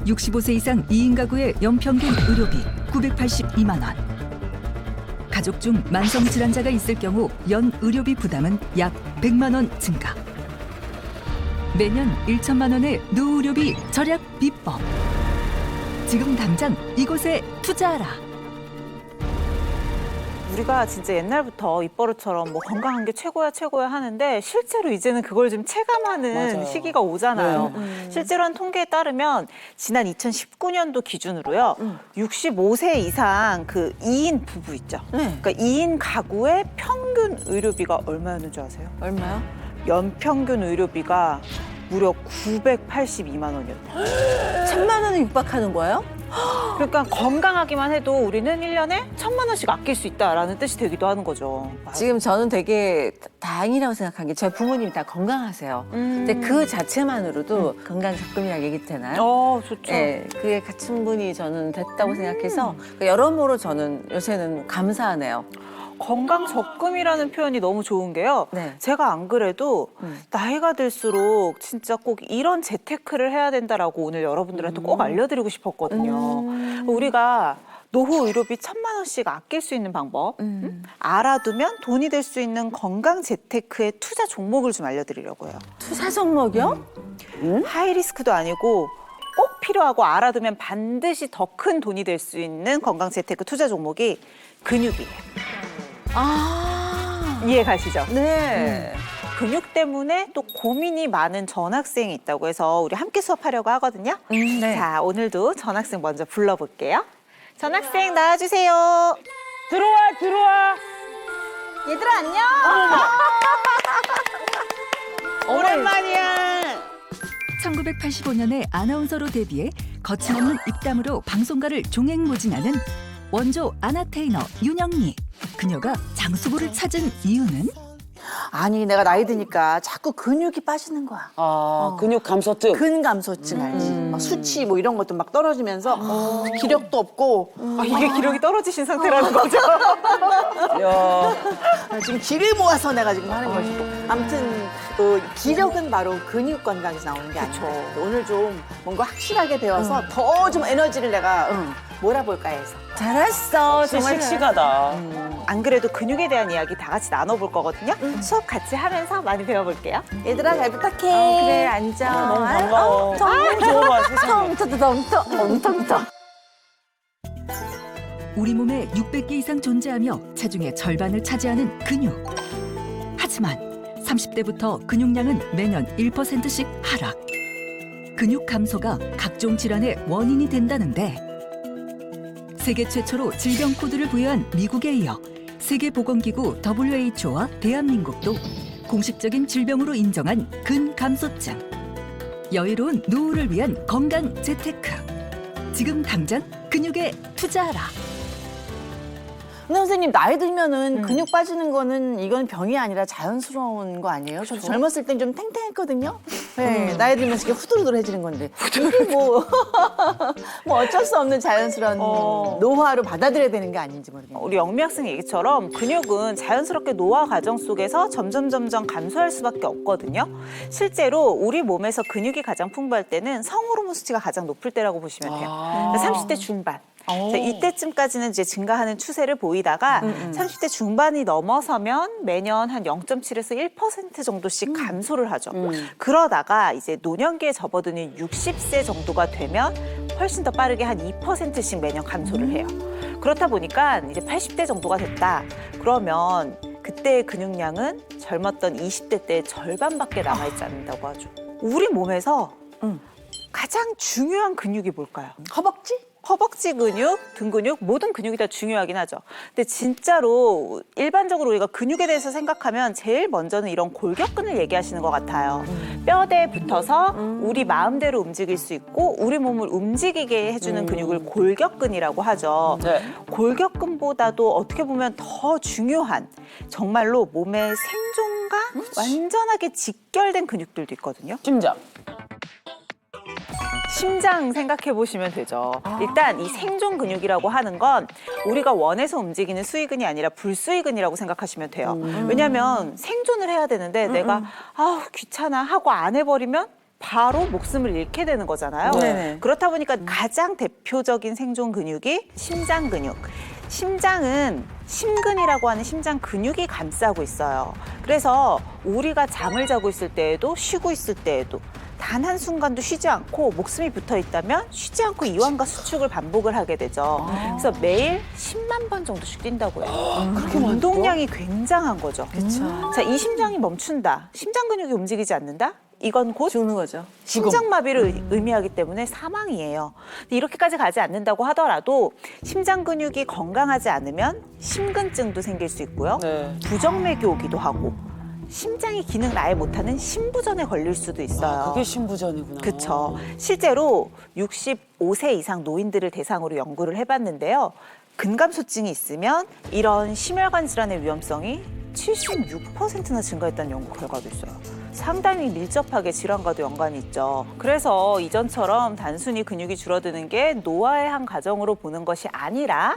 65세 이상 2인 가구의 연평균 의료비 982만 원. 가족 중 만성 질환자가 있을 경우 연 의료비 부담은 약 100만 원 증가. 매년 1천만 원의 노의료비 절약 비법. 지금 당장 이곳에 투자하라. 우리가 진짜 옛날부터 입버릇처럼 뭐 건강한 게 최고야 하는데 실제로 이제는 그걸 좀 체감하는 맞아요. 시기가 오잖아요. 실제로 한 통계에 따르면 지난 2019년도 기준으로요. 65세 이상 그 2인 부부 있죠. 그러니까 2인 가구의 평균 의료비가 얼마였는 줄 아세요? 얼마요? 연평균 의료비가 무려 982만 원이었대요. 1,000만 원에 육박하는 거예요? 그러니까 건강하기만 해도 우리는 1년에 1,000만 원씩 아낄 수 있다라는 뜻이 되기도 하는 거죠. 지금 저는 되게 다행이라고 생각한 게 저희 부모님이 다 건강하세요. 근데 그 자체만으로도 건강 적금이라고 얘기 되나요? 좋죠. 네, 그게 충분히 저는 됐다고 생각해서 여러모로 저는 요새는 감사하네요. 건강 적금이라는 표현이 너무 좋은 게요. 네. 제가 안 그래도 나이가 들수록 진짜 꼭 이런 재테크를 해야 된다라고 오늘 여러분들한테 꼭 알려드리고 싶었거든요. 우리가 노후 의료비 1,000만 원씩 아낄 수 있는 방법, 알아두면 돈이 될 수 있는 건강 재테크의 투자 종목을 좀 알려드리려고요. 투자 종목이요? 하이리스크도 아니고 꼭 필요하고 알아두면 반드시 더 큰 돈이 될 수 있는 건강 재테크 투자 종목이 근육이에요. 이해 가시죠? 네. 근육 때문에 또 고민이 많은 전학생이 있다고 해서 우리 함께 수업하려고 하거든요. 네. 자, 오늘도 전학생 먼저 불러볼게요. 전학생 나와주세요. 들어와. 얘들아 안녕. 오랜만이야. 1985년에 아나운서로 데뷔해 거침없는 입담으로 방송가를 종횡무진하는 원조 아나테이너 윤영미. 그녀가 장수부를 찾은 이유는 아니 내가 나이 드니까 자꾸 근육이 빠지는 거야. 근육 감소증. 근감소증 알지? 막 수치 뭐 이런 것도 막 떨어지면서 기력도 없고 이게 기력이 떨어지신 상태라는 거죠? 야, 지금 기를 모아서 내가 지금 하는 것이고 아무튼 그 기력은 바로 근육 건강에서 나오는 게 아니죠. 오늘 좀 뭔가 확실하게 배워서 더 좀 에너지를 내가 몰아볼까 해서. 잘했어. 진짜 정말 씩씩하다. 안 그래도 근육에 대한 이야기 다 같이 나눠볼 거거든요. 수업 같이 하면서 많이 배워볼게요. 얘들아 잘 부탁해. 그래, 앉아. 너무 반가워. 너무 좋아, 세상에. 텅텅텅텅텅텅. 우리 몸에 600개 이상 존재하며 체중의 절반을 차지하는 근육. 하지만 30대부터 근육량은 매년 1%씩 하락. 근육 감소가 각종 질환의 원인이 된다는데 세계 최초로 질병 코드를 부여한 미국에 이어 세계보건기구 WHO와 대한민국도 공식적인 질병으로 인정한 근감소증. 여유로운 노후를 위한 건강 재테크. 지금 당장 근육에 투자하라. 근데 선생님 나이 들면은 근육 빠지는 거는 이건 병이 아니라 자연스러운 거 아니에요? 저도 젊었을 땐 좀 탱탱했거든요. 네, 나이 들면서 이렇게 후두루두해지는 건데 이게 뭐 어쩔 수 없는 자연스러운 노화로 받아들여야 되는 게 아닌지 모르겠네요. 우리 영미 학생 얘기처럼 근육은 자연스럽게 노화 과정 속에서 점점 감소할 수밖에 없거든요. 실제로 우리 몸에서 근육이 가장 풍부할 때는 성호르몬 수치가 가장 높을 때라고 보시면 돼요. 30대 중반. 자, 이때쯤까지는 이제 증가하는 추세를 보이다가 30대 중반이 넘어서면 매년 한 0.7에서 1% 정도씩 감소를 하죠. 그러다가 이제 노년기에 접어드는 60세 정도가 되면 훨씬 더 빠르게 한 2%씩 매년 감소를 해요. 그렇다 보니까 이제 80대 정도가 됐다. 그러면 그때의 근육량은 젊었던 20대 때의 절반밖에 남아있지 않는다고 하죠. 우리 몸에서 가장 중요한 근육이 뭘까요? 허벅지? 허벅지 근육, 등 근육, 모든 근육이 다 중요하긴 하죠. 근데 진짜로 일반적으로 우리가 근육에 대해서 생각하면 제일 먼저는 이런 골격근을 얘기하시는 것 같아요. 뼈대에 붙어서 우리 마음대로 움직일 수 있고 우리 몸을 움직이게 해주는 근육을 골격근이라고 하죠. 네. 골격근보다도 어떻게 보면 더 중요한 정말로 몸의 생존과 완전하게 직결된 근육들도 있거든요. 심장. 심장 생각해 보시면 되죠. 일단 이 생존 근육이라고 하는 건 우리가 원해서 움직이는 수의근이 아니라 불수의근이라고 생각하시면 돼요. 왜냐하면 생존을 해야 되는데 내가 귀찮아 하고 안 해버리면 바로 목숨을 잃게 되는 거잖아요. 네네. 그렇다 보니까 가장 대표적인 생존 근육이 심장 근육. 심장은 심근이라고 하는 심장 근육이 감싸고 있어요. 그래서 우리가 잠을 자고 있을 때에도 쉬고 있을 때에도 단 한순간도 쉬지 않고 목숨이 붙어 있다면 쉬지 않고 이완과 수축을 반복을 하게 되죠. 그래서 매일 10만 번 정도씩 뛴다고 해요. 그렇게 운동량이 굉장한 거죠. 자, 이 심장이 멈춘다. 심장 근육이 움직이지 않는다? 이건 곧 죽는 거죠. 심장마비를 의미하기 때문에 사망이에요. 근데 이렇게까지 가지 않는다고 하더라도 심장 근육이 건강하지 않으면 심근증도 생길 수 있고요. 네. 부정맥이 오기도 하고 심장이 기능을 아예 못하는 심부전에 걸릴 수도 있어요. 그게 신부전이구나. 그렇죠. 실제로 65세 이상 노인들을 대상으로 연구를 해봤는데요. 근감소증이 있으면 이런 심혈관 질환의 위험성이 76%나 증가했다는 연구 결과도 있어요. 상당히 밀접하게 질환과도 연관이 있죠. 그래서 이전처럼 단순히 근육이 줄어드는 게 노화의 한 과정으로 보는 것이 아니라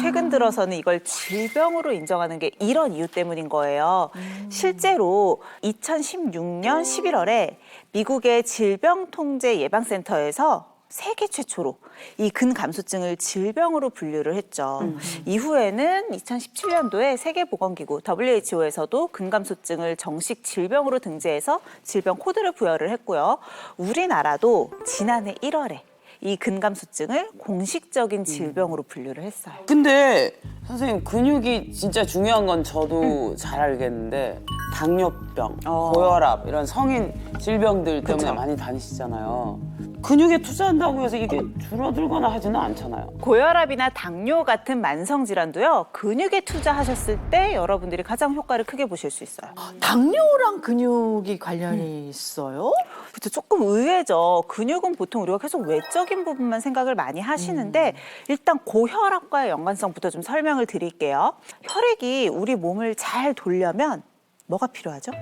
최근 들어서는 이걸 질병으로 인정하는 게 이런 이유 때문인 거예요. 실제로 2016년 11월에 미국의 질병통제예방센터에서 세계 최초로 이 근감소증을 질병으로 분류를 했죠. 이후에는 2017년도에 세계보건기구 WHO에서도 근감소증을 정식 질병으로 등재해서 질병 코드를 부여를 했고요. 우리나라도 지난해 1월에 이 근감소증을 공식적인 질병으로 분류를 했어요. 근데 선생님 근육이 진짜 중요한 건 저도 잘 알겠는데 당뇨병, 고혈압 이런 성인 질병들 때문에 그쵸. 많이 다니시잖아요. 근육에 투자한다고 해서 이게 줄어들거나 하지는 않잖아요. 고혈압이나 당뇨 같은 만성 질환도요. 근육에 투자하셨을 때 여러분들이 가장 효과를 크게 보실 수 있어요. 당뇨랑 근육이 관련이 있어요? 그렇죠. 조금 의외죠. 근육은 보통 우리가 계속 외적인 부분만 생각을 많이 하시는데 일단 고혈압과의 연관성부터 좀 설명을 드릴게요. 혈액이 우리 몸을 잘 돌려면 뭐가 필요하죠?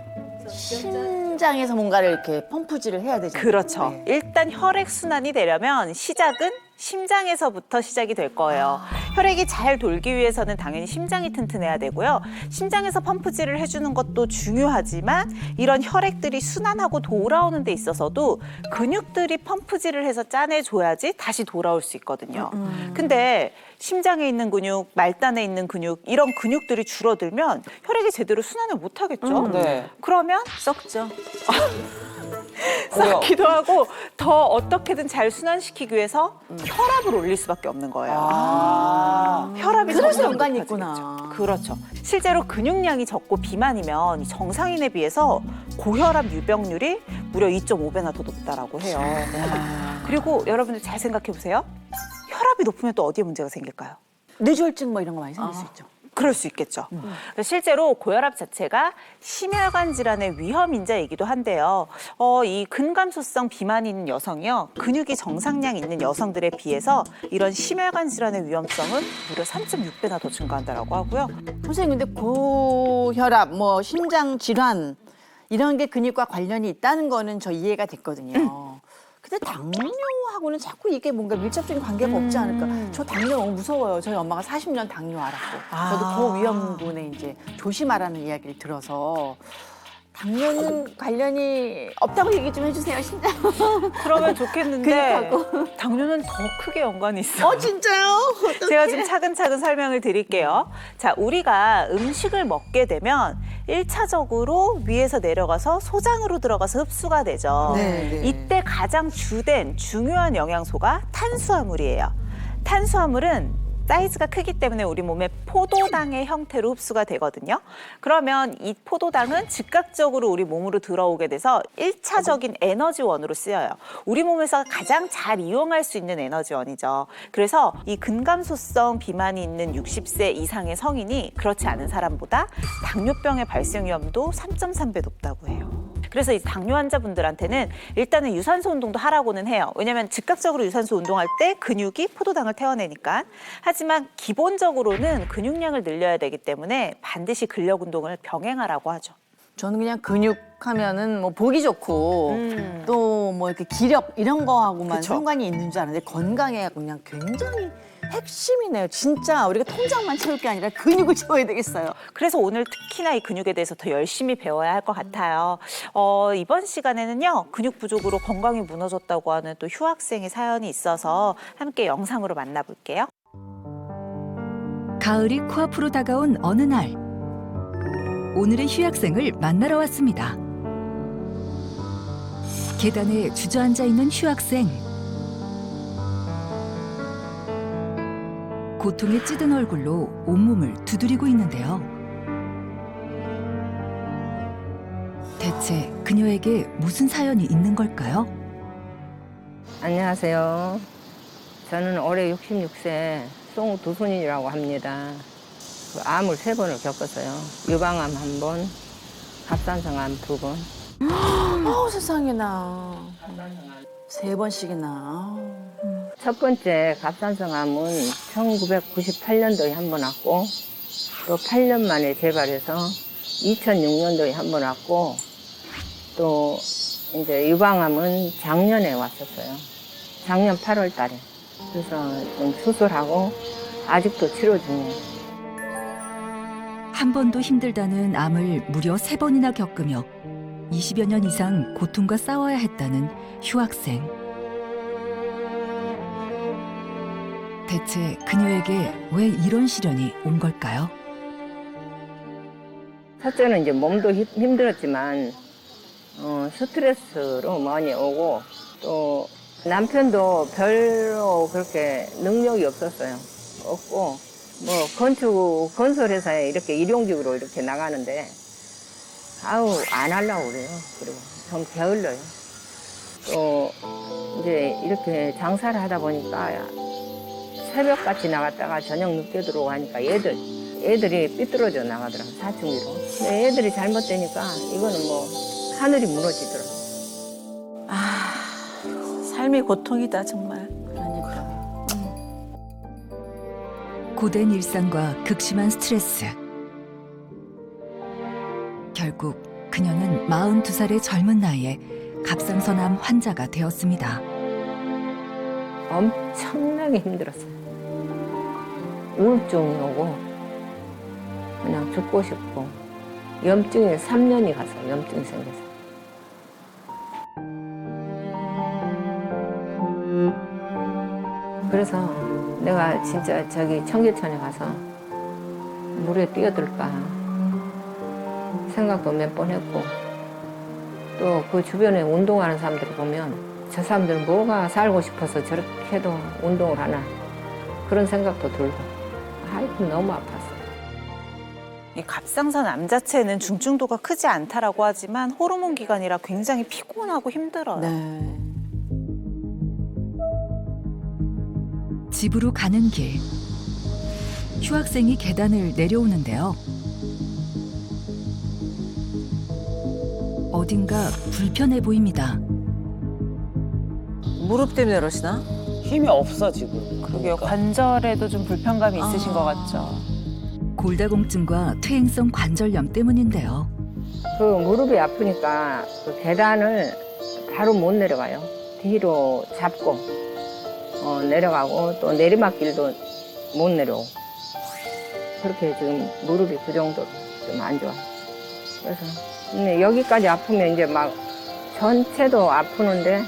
심장에서 뭔가를 이렇게 펌프질을 해야 되잖아요. 그렇죠. 네. 일단 혈액 순환이 되려면 시작은 심장에서부터 시작이 될 거예요. 혈액이 잘 돌기 위해서는 당연히 심장이 튼튼해야 되고요. 심장에서 펌프질을 해주는 것도 중요하지만 이런 혈액들이 순환하고 돌아오는 데 있어서도 근육들이 펌프질을 해서 짜내줘야지 다시 돌아올 수 있거든요. 근데 심장에 있는 근육, 말단에 있는 근육 이런 근육들이 줄어들면 혈액이 제대로 순환을 못 하겠죠. 네. 그러면 썩죠. 썩기도 하고 더 어떻게든 잘 순환시키기 위해서 혈압을 올릴 수밖에 없는 거예요. 혈압이 그래서 점점 연관이 높아지겠죠. 있구나. 그렇죠. 실제로 근육량이 적고 비만이면 정상인에 비해서 고혈압 유병률이 무려 2.5배나 더 높다라고 해요. 그리고 여러분들 잘 생각해 보세요. 혈압이 높으면 또 어디에 문제가 생길까요? 뇌졸중 뭐 이런 거 많이 생길 수 있죠. 그럴 수 있겠죠. 그래서 실제로 고혈압 자체가 심혈관 질환의 위험 인자이기도 한데요. 이 근감소성 비만이 있는 여성이요. 근육이 정상량 있는 여성들에 비해서 이런 심혈관 질환의 위험성은 무려 3.6배나 더 증가한다고 하고요. 선생님 근데 고혈압, 뭐 심장 질환 이런 게 근육과 관련이 있다는 거는 저 이해가 됐거든요. 근데 당뇨하고는 자꾸 이게 뭔가 밀접적인 관계가 없지 않을까. 저 당뇨 너무 무서워요. 저희 엄마가 40년 당뇨 앓았고 저도 고위험군에 이제 조심하라는 이야기를 들어서 당뇨는 관련이 없다고 얘기 좀 해주세요, 심장. 그러면 좋겠는데 근육하고. 당뇨는 더 크게 연관이 있어요. 진짜요? 제가 좀 차근차근 설명을 드릴게요. 자, 우리가 음식을 먹게 되면 1차적으로 위에서 내려가서 소장으로 들어가서 흡수가 되죠. 네. 이때 가장 주된 중요한 영양소가 탄수화물이에요. 탄수화물은 사이즈가 크기 때문에 우리 몸에 포도당의 형태로 흡수가 되거든요. 그러면 이 포도당은 즉각적으로 우리 몸으로 들어오게 돼서 1차적인 에너지원으로 쓰여요. 우리 몸에서 가장 잘 이용할 수 있는 에너지원이죠. 그래서 이 근감소성 비만이 있는 60세 이상의 성인이 그렇지 않은 사람보다 당뇨병의 발생 위험도 3.3배 높다고 해요. 그래서 이 당뇨 환자분들한테는 일단은 유산소 운동도 하라고는 해요. 왜냐하면 즉각적으로 유산소 운동할 때 근육이 포도당을 태워내니까. 하지만 기본적으로는 근육량을 늘려야 되기 때문에 반드시 근력 운동을 병행하라고 하죠. 저는 그냥 근육 하면은 뭐 보기 좋고 또 뭐 이렇게 기력 이런 거하고만 그쵸. 상관이 있는 줄 알았는데 건강에 그냥 굉장히 핵심이네요. 진짜 우리가 통장만 채울 게 아니라 근육을 채워야 되겠어요. 그래서 오늘 특히나 이 근육에 대해서 더 열심히 배워야 할 것 같아요. 이번 시간에는요, 근육 부족으로 건강이 무너졌다고 하는 또 휴학생의 사연이 있어서 함께 영상으로 만나볼게요. 가을이 코앞으로 다가온 어느 날 오늘의 휴학생을 만나러 왔습니다. 계단에 주저앉아 있는 휴학생. 고통에 찌든 얼굴로 온몸을 두드리고 있는데요. 대체 그녀에게 무슨 사연이 있는 걸까요? 안녕하세요. 저는 올해 66세 송두순이라고 합니다. 그 암을 3번을 겪었어요. 유방암 1번, 갑상선암 2번. 세상에나. 3번씩이나. 첫 번째 갑상선암은 1998년도에 한 번 왔고, 또 8년 만에 재발해서 2006년도에 한 번 왔고, 또 이제 유방암은 작년에 왔었어요. 작년 8월 달에. 그래서 좀 수술하고 아직도 치료 중이에요. 한 번도 힘들다는 암을 무려 3번이나 겪으며 20여 년 이상 고통과 싸워야 했다는 휴학생. 대체 그녀에게 왜 이런 시련이 온 걸까요? 첫째는 이제 몸도 힘들었지만 스트레스로 많이 오고, 또 남편도 별로 그렇게 능력이 없었어요. 없고, 뭐 건설회사에 이렇게 일용직으로 이렇게 나가는데 아우 안 하려고 그래요. 그리고 좀 게을러요. 또 이제 이렇게 장사를 하다 보니까 새벽같이 나갔다가 저녁 늦게 들어오고 하니까 애들이 삐뚤어져 나가더라고요. 사춘기로. 근데 애들이 잘못되니까 이거는 뭐 하늘이 무너지더라고요. 삶이 고통이다, 정말. 그러니까. 고된 일상과 극심한 스트레스. 결국 그녀는 42살의 젊은 나이에 갑상선암 환자가 되었습니다. 엄청나게 힘들었어요. 우울증이 오고 그냥 죽고 싶고, 염증에 3년이 가서 염증이 생겨서. 그래서 내가 진짜 저기 청계천에 가서 물에 뛰어들까 생각도 몇 번 했고, 또 그 주변에 운동하는 사람들을 보면 저 사람들은 뭐가 살고 싶어서 저렇게도 운동을 하나, 그런 생각도 들고, 하여튼 너무 아팠어요. 이 갑상선 암 자체는 중증도가 크지 않다라고 하지만 호르몬 기간이라 굉장히 피곤하고 힘들어요. 네. 집으로 가는 길. 휴학생이 계단을 내려오는데요. 어딘가 불편해 보입니다. 무릎 때문에 그러시나? 힘이 없어 지금. 그러게요. 관절에도 좀 불편감이 있으신 것 같죠. 골다공증과 퇴행성 관절염 때문인데요. 그 무릎이 아프니까 그 계단을 바로 못 내려가요. 뒤로 잡고 내려가고, 또 내리막길도 못 내려오고. 그렇게 지금 무릎이 그 정도로 좀 안 좋아요. 그래서 근데 여기까지 아프면 이제 막 전체도 아프는데,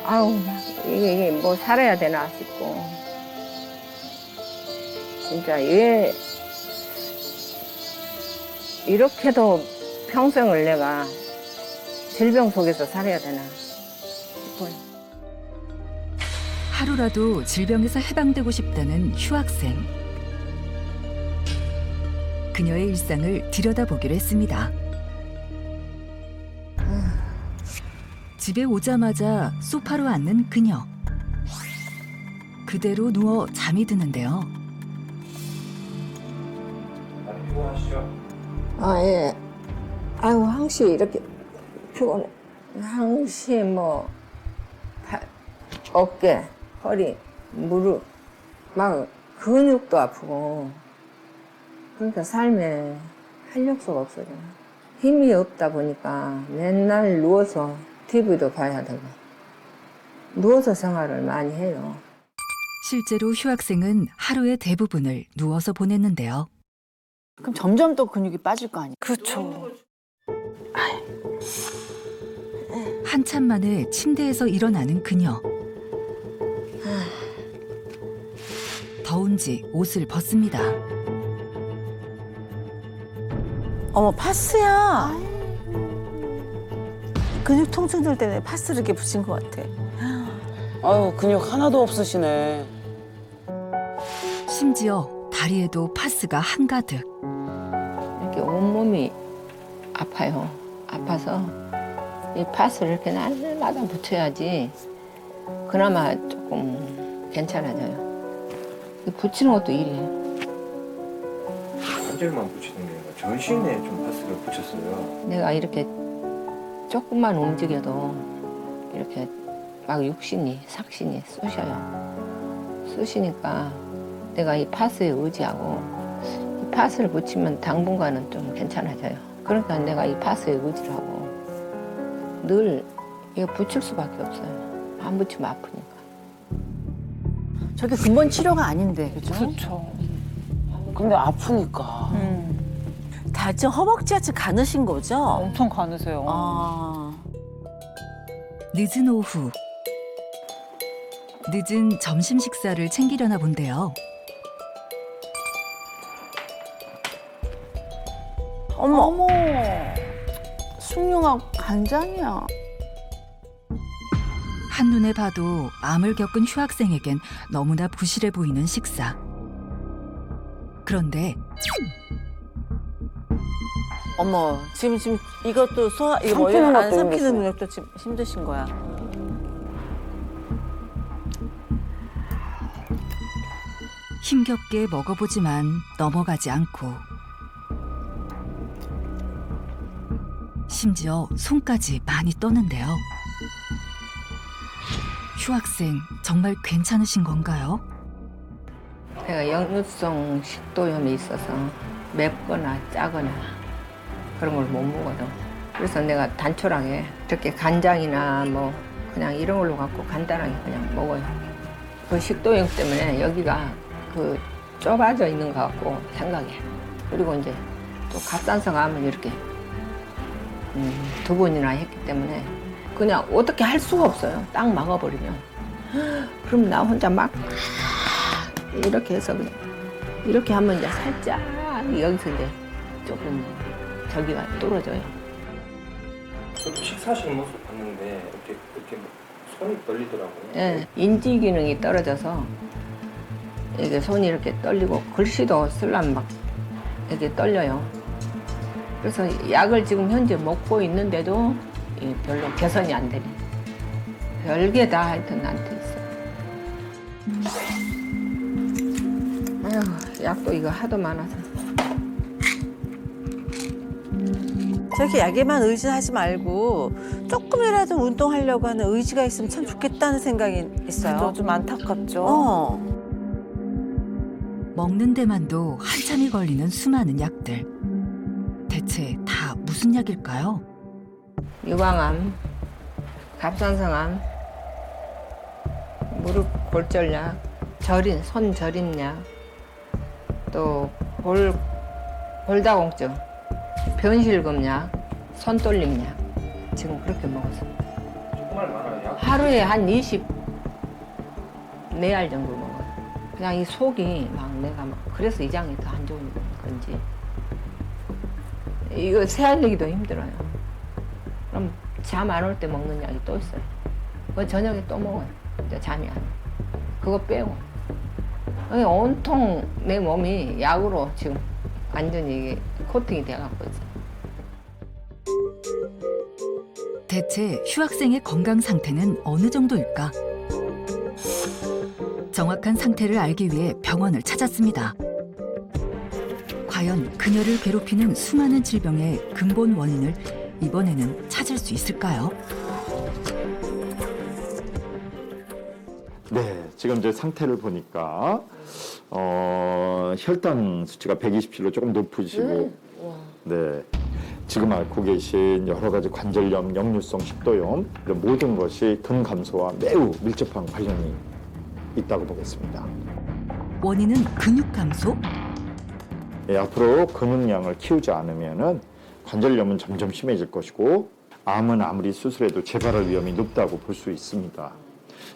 아우 이게 뭐 살아야 되나 싶고, 진짜 왜 이렇게도 평생을 내가 질병 속에서 살아야 되나 싶어요. 하루라도 질병에서 해방되고 싶다는 휴학생. 그녀의 일상을 들여다보기로 했습니다. 집에 오자마자 소파로 앉는 그녀. 그대로 누워 잠이 드는데요. 아, 예. 아유, 항시 이렇게 피곤해. 항시 뭐, 어깨, 허리, 무릎, 막 근육도 아프고. 그러니까 삶에 활력소가 없어져. 힘이 없다 보니까 맨날 누워서 TV도 봐야 되고 누워서 생활을 많이 해요. 실제로 휴학생은 하루의 대부분을 누워서 보냈는데요. 그럼 점점 또 근육이 빠질 거 아니에요? 그렇죠. 한참 만에 침대에서 일어나는 그녀. 더운지 옷을 벗습니다. 어머, 파스야. 근육 통증들 때문에 파스를 이렇게 붙인 것 같아. 아유, 근육 하나도 없으시네. 심지어 다리에도 파스가 한가득. 이렇게 온몸이 아파요. 아파서 이 파스를 이렇게 날마다 붙여야지 그나마 조금 괜찮아져요. 이 붙이는 것도 일이에요. 관절만 붙이는 게 아니라 전신에 좀 파스를 붙였어요. 내가 이렇게 조금만 움직여도 이렇게 막 육신이, 삭신이 쑤셔요. 쑤시니까 내가 이 파스에 의지하고 이 파스를 붙이면 당분간은 좀 괜찮아져요. 그러니까 내가 이 파스에 의지를 하고 늘 이거 붙일 수밖에 없어요. 안 붙이면 아프니까. 저게 근본 치료가 아닌데, 그죠? 그렇죠. 근데 아프니까. 다 지금 허벅지 아치 가느신 거죠? 엄청 가느세요. 아. 늦은 오후. 늦은 점심 식사를 챙기려나 본데요. 어머. 숭늉하고 간장이야. 한눈에 봐도 암을 겪은 휴학생에겐 너무나 부실해 보이는 식사. 그런데 어머, 지금 이것도 이거 뭐 삼키는 안 것도 삼키는 힘드시네. 능력도 지금 힘드신 거야. 힘겹게 먹어보지만 넘어가지 않고 심지어 손까지 많이 떠는데요. 휴학생 정말 괜찮으신 건가요? 내가 역류성 식도염이 있어서 맵거나 짜거나 그런 걸 못 먹거든. 그래서 내가 단촐하게 이렇게 간장이나 뭐 그냥 이런 걸로 갖고 간단하게 그냥 먹어요. 그 식도염 때문에 여기가 그 좁아져 있는 것 같고 생각해. 그리고 이제 또 갑상선 암을 이렇게 2번이나 했기 때문에 그냥 어떻게 할 수가 없어요. 딱 막아버리면. 그럼 나 혼자 막 이렇게 해서 그냥 이렇게 하면 이제 살짝 여기서 이제 조금 저기가 떨어져요. 저도 식사하시는 모습 봤는데 이렇게 손이 떨리더라고요. 예, 인지 기능이 떨어져서 이게 손이 이렇게 떨리고 글씨도 쓰려면 막 이렇게 떨려요. 그래서 약을 지금 현재 먹고 있는데도 별로 개선이 안 되네. 별게 다 하여튼 나한테 있어. 아휴, 약도 이거 하도 많아서. 저렇게 약에만 의지하지 말고 조금이라도 운동하려고 하는 의지가 있으면 참 좋겠다는 생각이 있어요. 좀 안타깝죠. 먹는 데만도 한참이 걸리는 수많은 약들. 대체 다 무슨 약일까요? 유방암, 갑상선암, 무릎 골절약, 손 저림약, 또 골다공증, 변실금약, 손떨림약. 지금 그렇게 먹었어요. 정말 많아요. 하루에 한 24알 정도 먹어요. 그냥 이 속이 막 내가 막 그래서 이장이 더 안 좋은 건지 이거 세알리기도 힘들어요. 그럼 잠 안 올 때 먹는 약이 또 있어요. 그거 저녁에 또 먹어요. 이제 잠이 안 와. 그거 빼고 온통 내 몸이 약으로 지금 완전히 이게 코팅이 돼갖고 있어요. 대체 휴학생의 건강 상태는 어느 정도일까? 정확한 상태를 알기 위해 병원을 찾았습니다. 과연 그녀를 괴롭히는 수많은 질병의 근본 원인을 이번에는 찾을 수 있을까요? 네, 지금 제 상태를 보니까 혈당 수치가 127로 조금 높으시고, 네, 지금 앓고 계신 여러 가지 관절염, 역류성 식도염 이런 모든 것이 근 감소와 매우 밀접한 관련이 있다고 보겠습니다. 원인은 근육 감소? 예, 앞으로 근육량을 키우지 않으면은 관절염은 점점 심해질 것이고 암은 아무리 수술해도 재발할 위험이 높다고 볼 수 있습니다.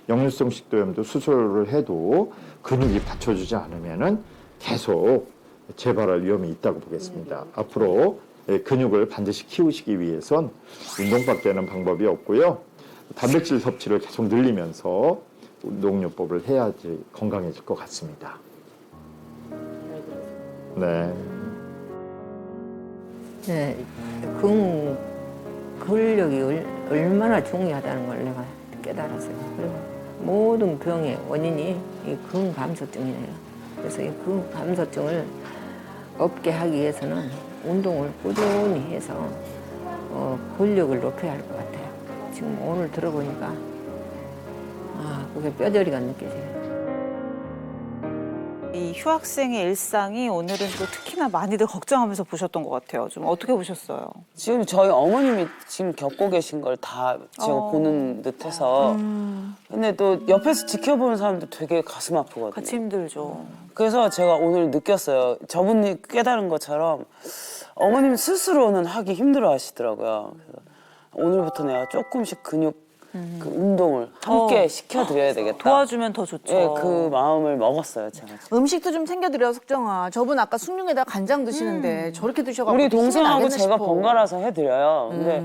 역류성 식도염도 수술을 해도 근육이 받쳐주지 않으면은 계속 재발할 위험이 있다고 보겠습니다. 앞으로 근육을 반드시 키우시기 위해선 운동밖에는 방법이 없고요. 단백질 섭취를 계속 늘리면서 운동요법을 해야지 건강해질 것 같습니다. 네. 네, 근력이 얼마나 중요하다는 걸 내가 깨달았어요. 그리고 모든 병의 원인이 이 근감소증이에요. 그래서 이 근감소증을 없게 하기 위해서는 운동을 꾸준히 해서 근력을 높여야 할 것 같아요. 지금 오늘 들어보니까 그게 뼈저리가 느껴져요. 이 휴학생의 일상이 오늘은 또 특히나 많이들 걱정하면서 보셨던 것 같아요. 좀 어떻게 보셨어요? 지금 저희 어머님이 지금 겪고 계신 걸 다 제가 보는 듯해서 근데 또 옆에서 지켜보는 사람도 되게 가슴 아프거든요. 같이 힘들죠. 그래서 제가 오늘 느꼈어요. 저분이 깨달은 것처럼 어머님 스스로는 하기 힘들어 하시더라고요. 그래서 오늘부터 내가 조금씩 근육 그 운동을 함께 시켜드려야 되겠다. 도와주면 더 좋죠. 예, 그 마음을 먹었어요, 제가. 음식도 좀 챙겨드려, 석정아. 저분 아까 숭늉에다 간장 드시는데 저렇게 드셔가지고 우리 힘이 동생하고 나겠나 제가 싶어. 번갈아서 해드려요. 근데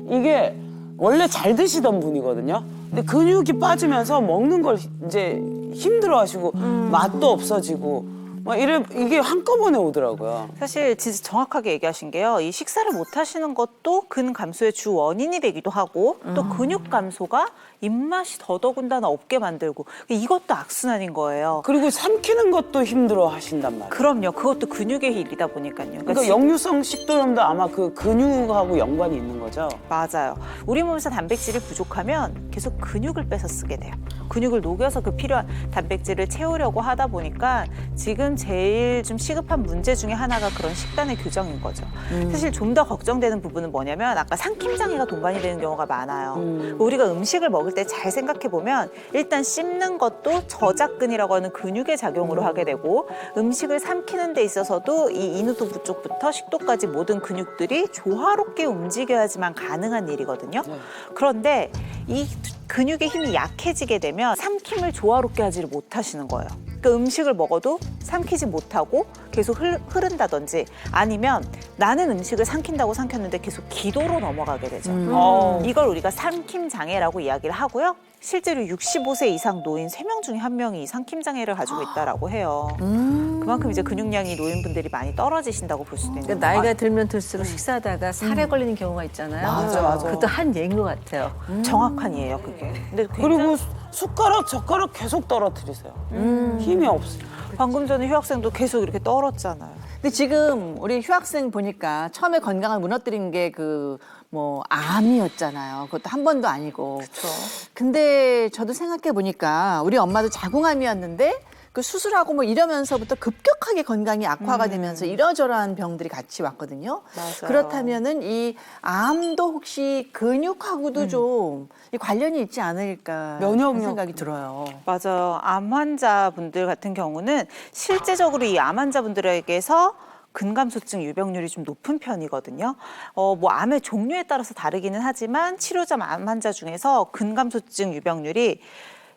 이게 원래 잘 드시던 분이거든요. 근데 근육이 빠지면서 먹는 걸 이제 힘들어하시고 맛도 없어지고 막 이게 한꺼번에 오더라고요. 사실 진짜 정확하게 얘기하신 게요. 이 식사를 못 하시는 것도 근 감소의 주 원인이 되기도 하고 또 근육 감소가 입맛이 더더군다나 없게 만들고 이것도 악순환인 거예요. 그리고 삼키는 것도 힘들어 하신단 말이에요. 그럼요. 그것도 근육의 일이다 보니까요. 그러니까 역류성 식도염도 아마 그 근육하고 연관이 있는 거죠. 맞아요. 우리 몸에서 단백질이 부족하면 계속 근육을 뺏어 쓰게 돼요. 근육을 녹여서 그 필요한 단백질을 채우려고 하다 보니까 지금 제일 좀 시급한 문제 중에 하나가 그런 식단의 규정인 거죠. 사실 좀 더 걱정되는 부분은 뭐냐면 아까 삼킴장애가 동반이 되는 경우가 많아요. 우리가 음식을 먹을 때 잘 생각해 보면 일단 씹는 것도 저작근이라고 하는 근육의 작용으로 하게 되고 음식을 삼키는 데 있어서도 이 인후두부 쪽부터 식도까지 모든 근육들이 조화롭게 움직여야지만 가능한 일이거든요. 그런데 이 근육의 힘이 약해지게 되면 삼킴을 조화롭게 하지를 못하시는 거예요. 그러니까 음식을 먹어도 삼키지 못하고 계속 흐른다든지 아니면 나는 음식을 삼킨다고 삼켰는데 계속 기도로 넘어가게 되죠. 이걸 우리가 삼킴 장애라고 이야기를 하고요. 실제로 65세 이상 노인 3명 중에 1명이 이 삼킴 장애를 가지고 있다라고 해요. 그만큼 이제 근육량이 노인분들이 많이 떨어지신다고 볼 수도 있는 그러니까 거예요. 나이가 들면 들수록 식사하다가 살에 걸리는 경우가 있잖아요. 맞아. 그것도 한 예인 것 같아요. 정확한 이에요, 그게. 근데 굉장히 그리고 숟가락, 젓가락 계속 떨어뜨리세요. 힘이 없어요. 방금 전에 휴학생도 계속 이렇게 떨었잖아요. 근데 지금 우리 휴학생 보니까 처음에 건강을 무너뜨린 게 암이었잖아요. 그것도 한 번도 아니고. 그렇죠. 근데 저도 생각해 보니까 우리 엄마도 자궁암이었는데 그 수술하고 뭐 이러면서부터 급격하게 건강이 악화가 되면서 이러저러한 병들이 같이 왔거든요. 맞아요. 그렇다면은 이 암도 혹시 근육하고도 좀 이 관련이 있지 않을까 면역력. 하는 생각이 들어요. 맞아요. 암 환자분들 같은 경우는 실제적으로 이 암 환자분들에게서 근감소증 유병률이 좀 높은 편이거든요. 암의 종류에 따라서 다르기는 하지만 치료자 암 환자 중에서 근감소증 유병률이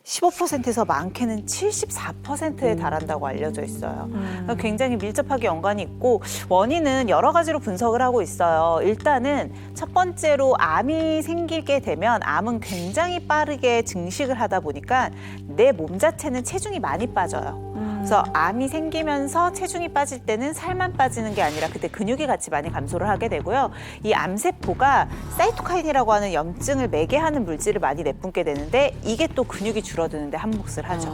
15%에서 많게는 74%에 달한다고 알려져 있어요. 그러니까 굉장히 밀접하게 연관이 있고 원인은 여러 가지로 분석을 하고 있어요. 일단은 첫 번째로 암이 생기게 되면 암은 굉장히 빠르게 증식을 하다 보니까 내 몸 자체는 체중이 많이 빠져요. 그래서 암이 생기면서 체중이 빠질 때는 살만 빠지는 게 아니라 그때 근육이 같이 많이 감소를 하게 되고요. 이 암세포가 사이토카인이라고 하는 염증을 매개하는 물질을 많이 내뿜게 되는데 이게 또 근육이 줄어드는데 한몫을 하죠.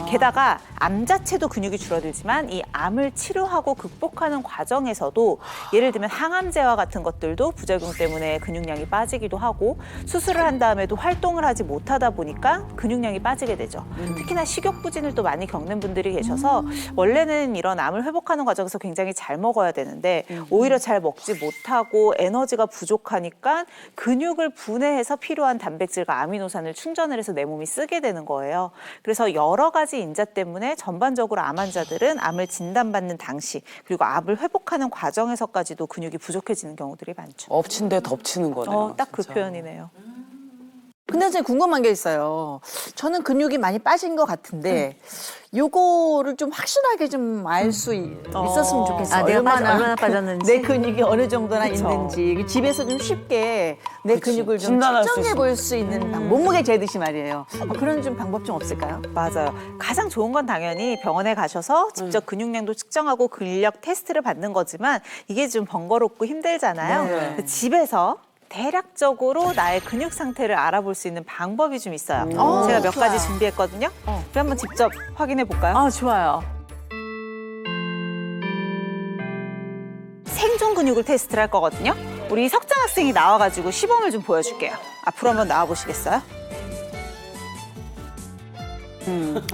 게다가 암 자체도 근육이 줄어들지만 이 암을 치료하고 극복하는 과정에서도 예를 들면 항암제와 같은 것들도 부작용 때문에 근육량이 빠지기도 하고 수술을 한 다음에도 활동을 하지 못하다 보니까 근육량이 빠지게 되죠. 특히나 식욕부진을 또 많이 겪는 분들이 계셔서 많으셔서 원래는 이런 암을 회복하는 과정에서 굉장히 잘 먹어야 되는데 오히려 잘 먹지 못하고 에너지가 부족하니까 근육을 분해해서 필요한 단백질과 아미노산을 충전을 해서 내 몸이 쓰게 되는 거예요. 그래서 여러 가지 인자 때문에 전반적으로 암 환자들은 암을 진단받는 당시 그리고 암을 회복하는 과정에서까지도 근육이 부족해지는 경우들이 많죠. 엎친 데 덮치는 거네요. 딱 그 진짜. 표현이네요. 근데 선생님 궁금한 게 있어요. 저는 근육이 많이 빠진 것 같은데 요거를 좀 확실하게 좀 알 수 있었으면 좋겠어요. 아, 내가 얼마나 빠졌는지. 내 근육이 어느 정도나 그쵸. 있는지 집에서 좀 쉽게 내 근육을 좀 진단할 수 측정해 있어. 볼 수 있는 방법. 몸무게 재듯이 말이에요. 그런 좀 방법 좀 없을까요? 맞아요. 가장 좋은 건 당연히 병원에 가셔서 직접 근육량도 측정하고 근력 테스트를 받는 거지만 이게 좀 번거롭고 힘들잖아요. 네. 그래서 집에서 대략적으로 나의 근육 상태를 알아볼 수 있는 방법이 좀 있어요. 제가 몇 가지 준비했거든요. 그럼 한번 직접 확인해 볼까요? 아, 좋아요. 생존 근육을 테스트를 할 거거든요. 우리 석장 학생이 나와가지고 시범을 좀 보여줄게요. 앞으로 한번 나와 보시겠어요?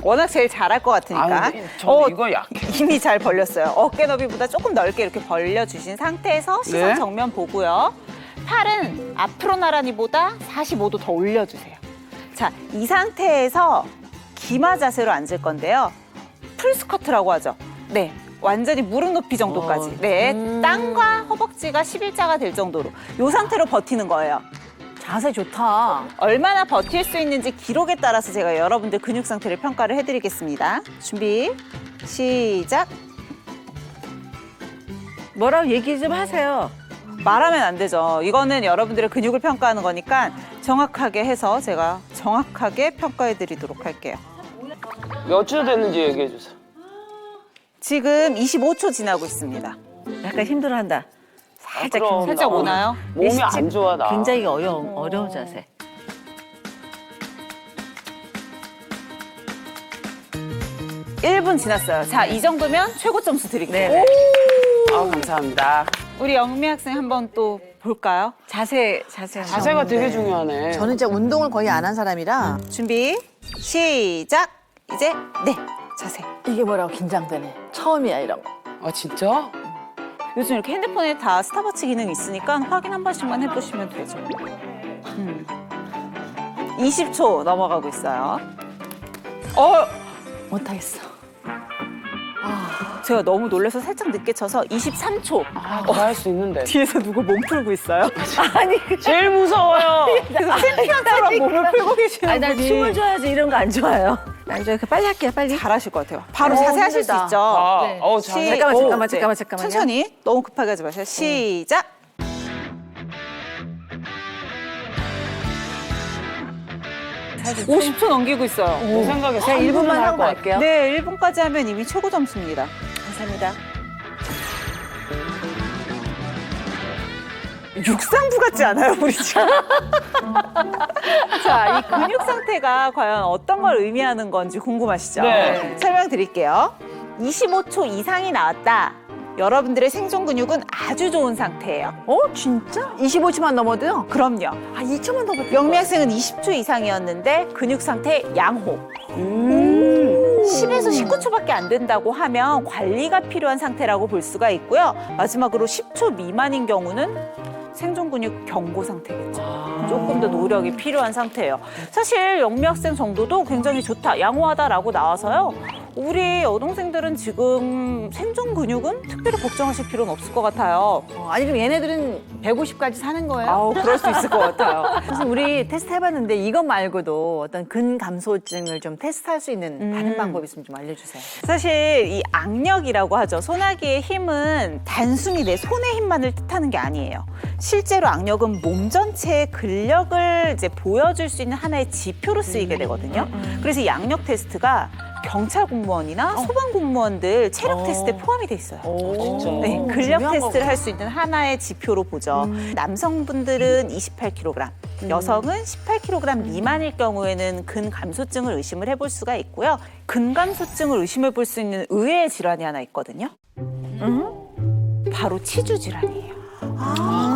워낙 제일 잘할 것 같으니까. 저 이거 약해. 힘이 잘 벌렸어요. 어깨 너비보다 조금 넓게 이렇게 벌려주신 상태에서 시선 네. 정면 보고요. 팔은 앞으로 나란히보다 45도 더 올려주세요. 자, 이 상태에서 기마 자세로 앉을 건데요. 풀스쿼트라고 하죠. 네, 완전히 무릎 높이 정도까지. 네, 땅과 허벅지가 11자가 될 정도로. 이 상태로 버티는 거예요. 자세 좋다. 얼마나 버틸 수 있는지 기록에 따라서 제가 여러분들 근육 상태를 평가를 해드리겠습니다. 준비, 시작. 뭐라고 얘기 좀 하세요. 말하면 안 되죠. 이거는 여러분들의 근육을 평가하는 거니까 정확하게 해서 제가 정확하게 평가해드리도록 할게요. 몇 주 됐는지 얘기해 주세요. 지금 25초 지나고 있습니다. 약간 힘들어한다. 살짝 그럼. 힘들어. 살짝 오나요? 몸이 안 좋아 나. 굉장히 어려운 자세. 일 분 지났어요. 자, 이 정도면 최고 점수 드릴게요. 네. 감사합니다. 우리 영미 학생 한번 또 볼까요? 자세가 자세가 되게 중요하네. 저는 진짜 운동을 거의 안 한 사람이라 준비, 시작. 이제 네, 자세. 이게 뭐라고 긴장되네. 처음이야 이런 거. 아 진짜? 요즘 이렇게 핸드폰에 다 스탑워치 기능이 있으니까 확인 한 번씩만 해보시면 되죠. 20초 넘어가고 있어요. 못하겠어. 제가 너무 놀라서 살짝 늦게 쳐서 23초. 더 할 수 있는데. 뒤에서 누구 몸 풀고 있어요? 제일 무서워요. 챔피언처럼 몸을 풀고 계시는 아니, 난 분이 춤을 줘야지 이런 거 안 좋아요. 난 좋아요. 빨리 할게요, 빨리. 잘하실 것 같아요. 바로 자세 하실 수 힘들다. 있죠? 아, 네. 자세. 잠깐만요. 천천히. 너무 급하게 하지 마세요. 시작. 사실 50초 넘기고 있어요. 내 생각에 그냥 1분만 하고 할 갈게요. 네, 1분까지 하면 이미 최고 점수입니다. 감사합니다. 육상부 같지 않아요, 우리 지금? 자, 이 근육 상태가 과연 어떤 걸 의미하는 건지 궁금하시죠? 네. 설명드릴게요. 25초 이상이 나왔다. 여러분들의 생존 근육은 아주 좋은 상태예요. 진짜? 25초만 넘어도요? 그럼요. 아 2초만 더 버텨. 영미 학생은 20초 이상이었는데 근육 상태 양호. 10에서 19초밖에 안 된다고 하면 관리가 필요한 상태라고 볼 수가 있고요. 마지막으로 10초 미만인 경우는 생존 근육 경고 상태겠죠. 조금 더 노력이 필요한 상태예요. 사실 영미 학생 정도도 굉장히 좋다, 양호하다라고 나와서요. 우리 여동생들은 지금 생존 근육은 특별히 걱정하실 필요는 없을 것 같아요. 아니 그럼 얘네들은 150까지 사는 거예요? 아우, 그럴 수 있을 것 같아요. 선생님 우리 테스트 해봤는데 이것 말고도 어떤 근감소증을 좀 테스트할 수 있는 다른 방법 있으면 좀 알려주세요. 사실 이 악력이라고 하죠. 소나기의 힘은 단순히 내 손의 힘만을 뜻하는 게 아니에요. 실제로 악력은 몸 전체의 근력을 이제 보여줄 수 있는 하나의 지표로 쓰이게 되거든요. 그래서 이 악력 테스트가 경찰 공무원이나 소방 공무원들 체력 테스트에 포함이 돼 있어요. 진짜. 네, 근력 중요한 테스트를 할 수 있는 하나의 지표로 보죠. 남성분들은 28kg, 여성은 18kg 미만일 경우에는 근감소증을 의심을 해볼 수가 있고요. 근감소증을 의심해 볼 수 있는 의외의 질환이 하나 있거든요. 바로 치주 질환이에요.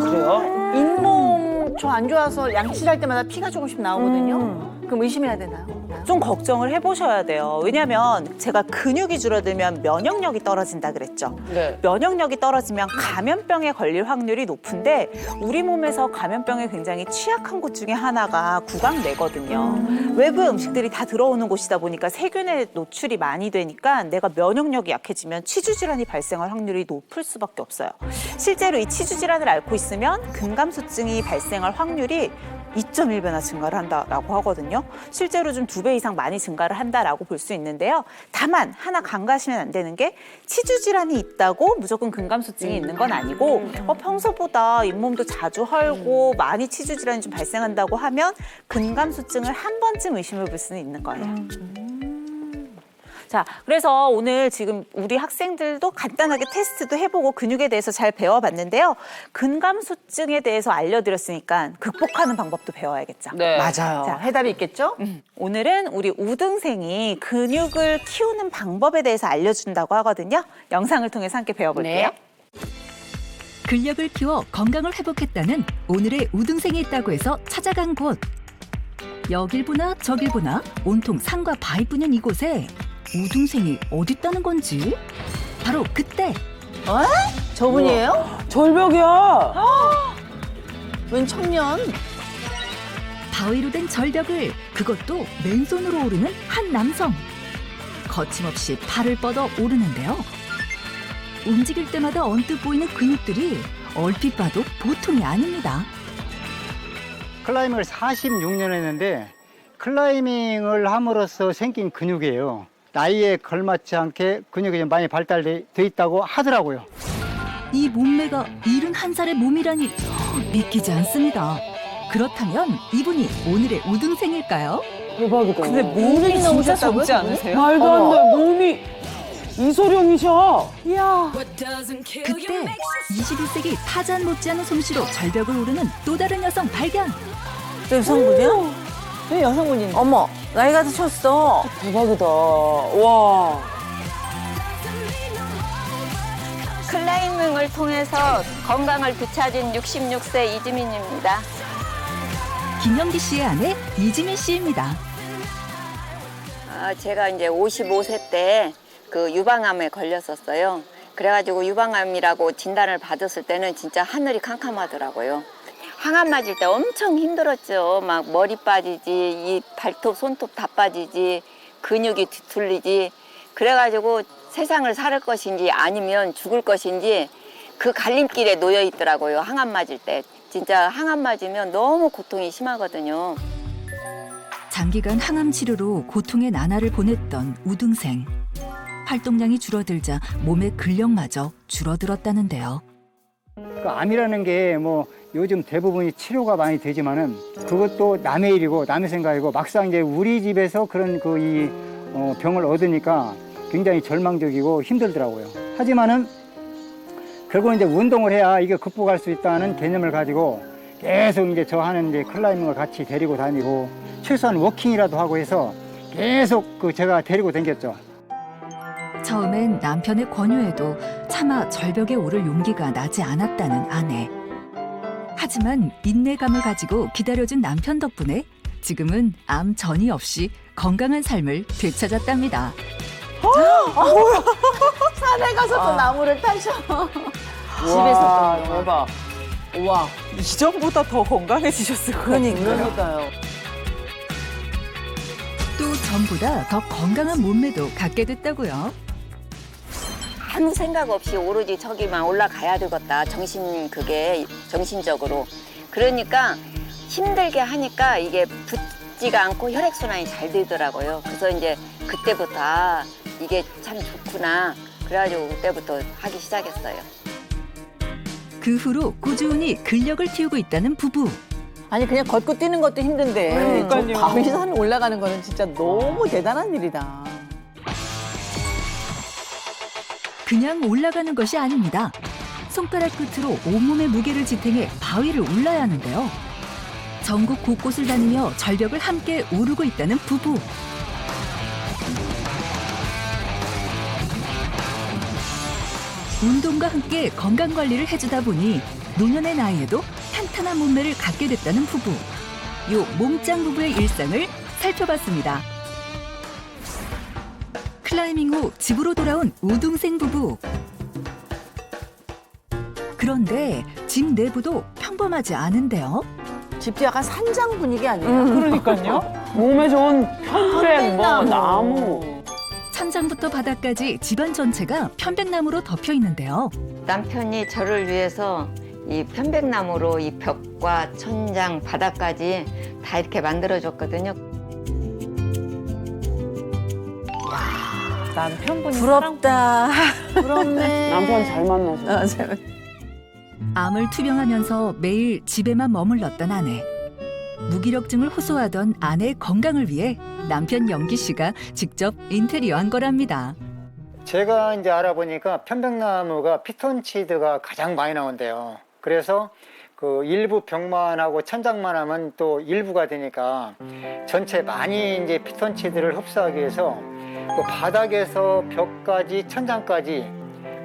그래요? 잇몸 저 안 좋아서 양치할 때마다 피가 조금씩 나오거든요. 그럼 의심해야 되나요? 좀 걱정을 해보셔야 돼요. 왜냐하면 제가 근육이 줄어들면 면역력이 떨어진다 그랬죠. 네. 면역력이 떨어지면 감염병에 걸릴 확률이 높은데 우리 몸에서 감염병에 굉장히 취약한 곳 중에 하나가 구강내거든요. 외부 음식들이 다 들어오는 곳이다 보니까 세균에 노출이 많이 되니까 내가 면역력이 약해지면 치주질환이 발생할 확률이 높을 수밖에 없어요. 실제로 이 치주질환을 앓고 있으면 근감소증이 발생할 확률이 2.1배나 증가를 한다라고 하거든요. 실제로 좀 2배 이상 많이 증가를 한다라고 볼 수 있는데요. 다만 하나 간과하시면 안 되는 게 치주 질환이 있다고 무조건 근감소증이 있는 건 아니고 평소보다 잇몸도 자주 헐고 많이 치주 질환이 좀 발생한다고 하면 근감소증을 한 번쯤 의심해 볼 수는 있는 거예요. 자, 그래서 오늘 지금 우리 학생들도 간단하게 테스트도 해보고 근육에 대해서 잘 배워봤는데요. 근감소증에 대해서 알려드렸으니까 극복하는 방법도 배워야겠죠. 네. 맞아요. 자, 해답이 있겠죠? 오늘은 우리 우등생이 근육을 키우는 방법에 대해서 알려준다고 하거든요. 영상을 통해서 함께 배워볼게요. 근력을 키워 건강을 회복했다는 오늘의 우등생이 있다고 해서 찾아간 곳. 여길 보나 저길 보나 온통 산과 바위뿐인 이곳에 우등생이 어딨다는 건지 바로 그때 저분이에요? 절벽이야. 웬 청년? 바위로 된 절벽을 그것도 맨손으로 오르는 한 남성. 거침없이 팔을 뻗어 오르는데요. 움직일 때마다 언뜻 보이는 근육들이 얼핏 봐도 보통이 아닙니다. 클라이밍을 46년 했는데 클라이밍을 함으로써 생긴 근육이에요. 나이에 걸맞지 않게 근육이 좀 많이 발달돼 있다고 하더라고요. 이 몸매가 71살의 몸이라니 믿기지 않습니다. 그렇다면 이분이 오늘의 우등생일까요? 대박이다. 근데 몸이 진짜 적지 않으세요? 말도 안 돼. 몸이 이소룡이셔. 그때 21세기 타잔 못지않은 솜씨로 절벽을 오르는 또 다른 여성 발견. 여성분이요? 왜 여성분인데? 어머, 나이가 드셨어. 대박이다. 와. 클라이밍을 통해서 건강을 되찾은 66세 이지민입니다. 김영기 씨의 아내 이지민 씨입니다. 제가 이제 55세 때 그 유방암에 걸렸었어요. 그래가지고 유방암이라고 진단을 받았을 때는 진짜 하늘이 캄캄하더라고요. 항암 맞을 때 엄청 힘들었죠. 막 머리 빠지지, 이 발톱, 손톱 다 빠지지, 근육이 뒤틀리지. 그래가지고 세상을 살 것인지 아니면 죽을 것인지 그 갈림길에 놓여 있더라고요. 항암 맞을 때. 진짜 항암 맞으면 너무 고통이 심하거든요. 장기간 항암 치료로 고통의 나날을 보냈던 우등생. 활동량이 줄어들자 몸의 근력마저 줄어들었다는데요. 그 암이라는 게 뭐 요즘 대부분이 치료가 많이 되지만은 그것도 남의 일이고 남의 생각이고 막상 이제 우리 집에서 그런 병을 얻으니까 굉장히 절망적이고 힘들더라고요. 하지만은 결국 이제 운동을 해야 이게 극복할 수 있다는 개념을 가지고 계속 이제 저 하는 이제 클라이밍을 같이 데리고 다니고 최소한 워킹이라도 하고 해서 계속 제가 데리고 다녔죠. 처음엔 남편의 권유에도 차마 절벽에 오를 용기가 나지 않았다는 아내. 하지만 인내감을 가지고 기다려준 남편 덕분에 지금은 암 전이 없이 건강한 삶을 되찾았답니다. 산에 가서 또 나무를 타셔. 와, 대박. 우와. 이전보다 더 건강해지셨을 거예요. 그러니까요. 또 전보다 더 건강한 몸매도 갖게 됐다고요. 아무 생각 없이 오로지 저기만 올라가야 되겠다. 정신적으로. 그러니까 힘들게 하니까 이게 붙지가 않고 혈액순환이 잘 되더라고요. 그래서 이제 그때부터 이게 참 좋구나. 그래가지고 그때부터 하기 시작했어요. 그 후로 꾸준히 근력을 키우고 있다는 부부. 아니 그냥 걷고 뛰는 것도 힘든데 그러니까요. 저 바위산 올라가는 거는 진짜 너무 대단한 일이다. 그냥 올라가는 것이 아닙니다. 손가락 끝으로 온몸의 무게를 지탱해 바위를 올라야 하는데요. 전국 곳곳을 다니며 절벽을 함께 오르고 있다는 부부. 운동과 함께 건강관리를 해주다 보니 노년의 나이에도 탄탄한 몸매를 갖게 됐다는 부부. 요 몸짱 부부의 일상을 살펴봤습니다. 클라이밍 후 집으로 돌아온 우등생 부부. 그런데 집 내부도 평범하지 않은데요. 집도 약간 산장 분위기 아니에요? 그러니까요. 몸에 좋은 편백, 뭐 나무. 천장부터 바닥까지 집안 전체가 편백나무로 덮여 있는데요. 남편이 저를 위해서 이 편백나무로 이 벽과 천장, 바닥까지 다 이렇게 만들어줬거든요. 남편분이 부럽다. 부럽네. 남편 잘 만나서. 암을 투병하면서 매일 집에만 머물렀던 아내. 무기력증을 호소하던 아내의 건강을 위해 남편 영기 씨가 직접 인테리어한 거랍니다. 제가 이제 알아보니까 편백나무가 피톤치드가 가장 많이 나온대요. 그래서 그 일부 벽만 하고 천장만 하면 또 일부가 되니까 전체 많이 이제 피톤치드를 흡수하기 위해서 그 바닥에서 벽까지 천장까지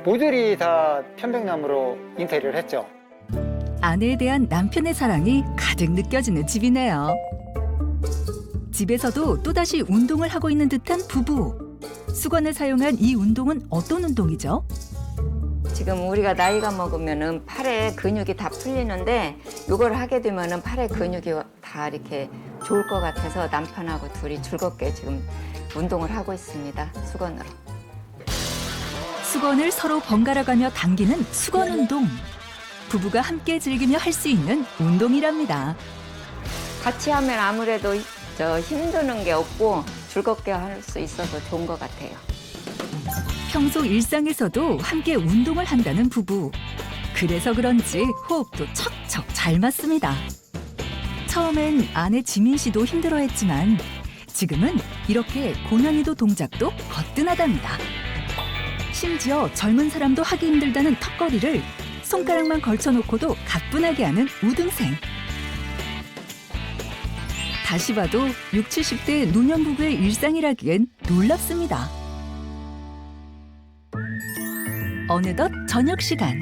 모듈이 다 편백나무로 인테리어를 했죠. 아내에 대한 남편의 사랑이 가득 느껴지는 집이네요. 집에서도 또다시 운동을 하고 있는 듯한 부부. 수건을 사용한 이 운동은 어떤 운동이죠? 지금 우리가 나이가 먹으면은 팔에 근육이 다 풀리는데 이걸 하게 되면은 팔에 근육이 다 이렇게 좋을 것 같아서 남편하고 둘이 즐겁게 지금 운동을 하고 있습니다. 수건으로. 수건을 서로 번갈아가며 당기는 수건 운동. 부부가 함께 즐기며 할 수 있는 운동이랍니다. 같이 하면 아무래도 힘드는 게 없고 즐겁게 할 수 있어서 좋은 것 같아요. 평소 일상에서도 함께 운동을 한다는 부부. 그래서 그런지 호흡도 척척 잘 맞습니다. 처음엔 아내 지민 씨도 힘들어했지만 지금은 이렇게 고난이도 동작도 거뜬하답니다. 심지어 젊은 사람도 하기 힘들다는 턱걸이를 손가락만 걸쳐놓고도 가뿐하게 하는 우등생. 다시 봐도 60, 70대 노년 부부의 일상이라기엔 놀랍습니다. 어느덧 저녁 시간.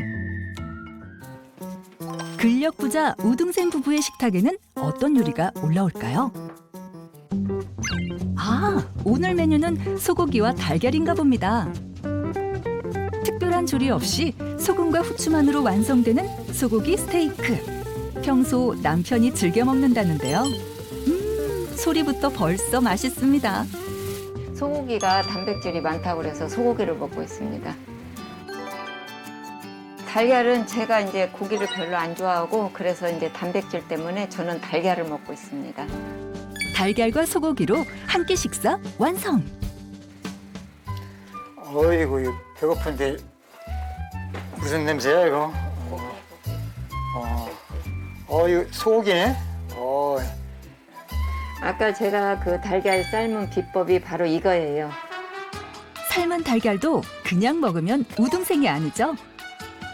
근력 부자 우등생 부부의 식탁에는 어떤 요리가 올라올까요? 아, 오늘 메뉴는 소고기와 달걀인가 봅니다. 특별한 조리 없이 소금과 후추만으로 완성되는 소고기 스테이크. 평소 남편이 즐겨 먹는다는데요. 소리부터 벌써 맛있습니다. 소고기가 단백질이 많다고 그래서 소고기를 먹고 있습니다. 달걀은 제가 이제 고기를 별로 안 좋아하고 그래서 이제 단백질 때문에 저는 달걀을 먹고 있습니다. 달걀과 소고기로 한 끼 식사 완성. 어이구, 이거 배고픈데 무슨 냄새야 이거? 이거 소고기네? 아까 제가 그 달걀 삶은 비법이 바로 이거예요. 삶은 달걀도 그냥 먹으면 우등생이 아니죠.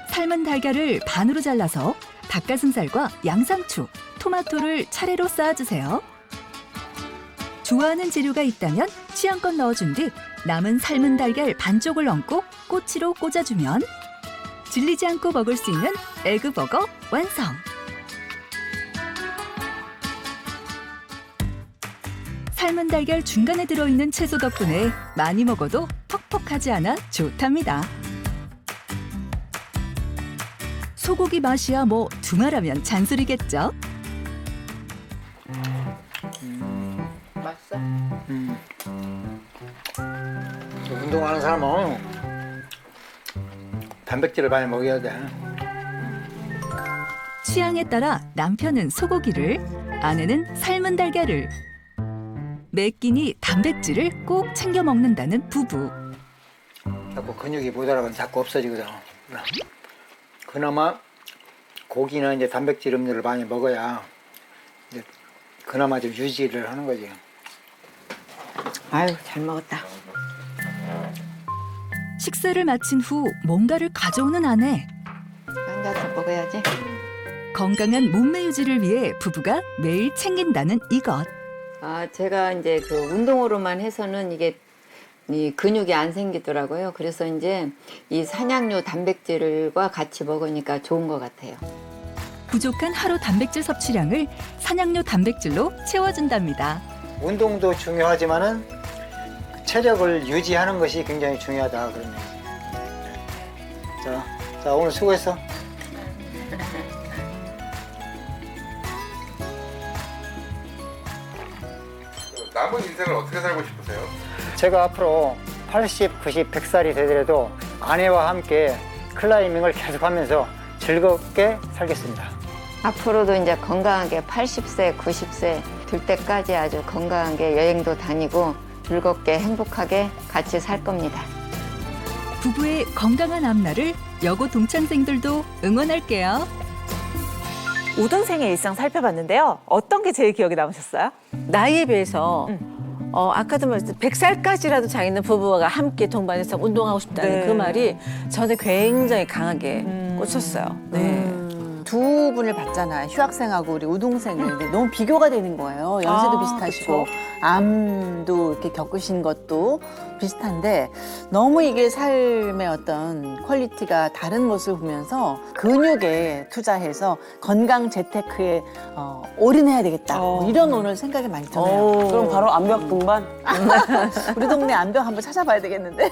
삶은 달걀을 반으로 잘라서 닭가슴살과 양상추, 토마토를 차례로 쌓아주세요. 좋아하는 재료가 있다면 취향껏 넣어준 뒤 남은 삶은 달걀 반쪽을 얹고 꼬치로 꽂아주면 질리지 않고 먹을 수 있는 에그버거 완성! 삶은 달걀 중간에 들어있는 채소 덕분에 많이 먹어도 퍽퍽하지 않아 좋답니다. 소고기 맛이야 뭐 두말하면 잔소리겠죠? 맛있어? 운동하는 사람은 단백질을 많이 먹여야 돼. 취향에 따라 남편은 소고기를, 아내는 삶은 달걀을. 매 끼니 단백질을 꼭 챙겨 먹는다는 부부. 자꾸 근육이 모자라면 자꾸 없어지거든. 그나마 고기는 이제 단백질 음료를 많이 먹어야 이제 그나마 좀 유지를 하는 거지. 아유, 잘 먹었다. 식사를 마친 후 뭔가를 가져오는 아내. 한 잔 더 먹어야지. 건강한 몸매 유지를 위해 부부가 매일 챙긴다는 이것. 제가 이제 그 운동으로만 해서는 이게 이 근육이 안 생기더라고요. 그래서 이제 이 산양류 단백질과 같이 먹으니까 좋은 것 같아요. 부족한 하루 단백질 섭취량을 산양류 단백질로 채워준답니다. 운동도 중요하지만은 체력을 유지하는 것이 굉장히 중요하다 그러네요. 자 오늘 수고했어. 남은 인생을 어떻게 살고 싶으세요? 제가 앞으로 80, 90, 100살이 되더라도 아내와 함께 클라이밍을 계속하면서 즐겁게 살겠습니다. 앞으로도 이제 건강하게 80세, 90세 될 때까지 아주 건강하게 여행도 다니고 즐겁게 행복하게 같이 살 겁니다. 부부의 건강한 앞날을 여고 동창생들도 응원할게요. 우등생의 일상 살펴봤는데요. 어떤 게 제일 기억에 남으셨어요? 나이에 비해서 아까도 말했듯이 100살까지라도 자기는 부부가 함께 동반해서 운동하고 싶다는 네. 그 말이 저한테 굉장히 강하게 꽂혔어요. 네. 두 분을 봤잖아요. 휴학생하고 우리 우동생을. 근데 너무 비교가 되는 거예요. 연세도 비슷하시고 암도 이렇게 겪으신 것도 비슷한데 너무 이게 삶의 어떤 퀄리티가 다른 모습을 보면서 근육에 투자해서 건강 재테크에 올인해야 되겠다. 뭐 이런 오늘 생각이 많이 드네요. 그럼 바로 암벽 등반? 우리 동네 암벽 한번 찾아봐야 되겠는데.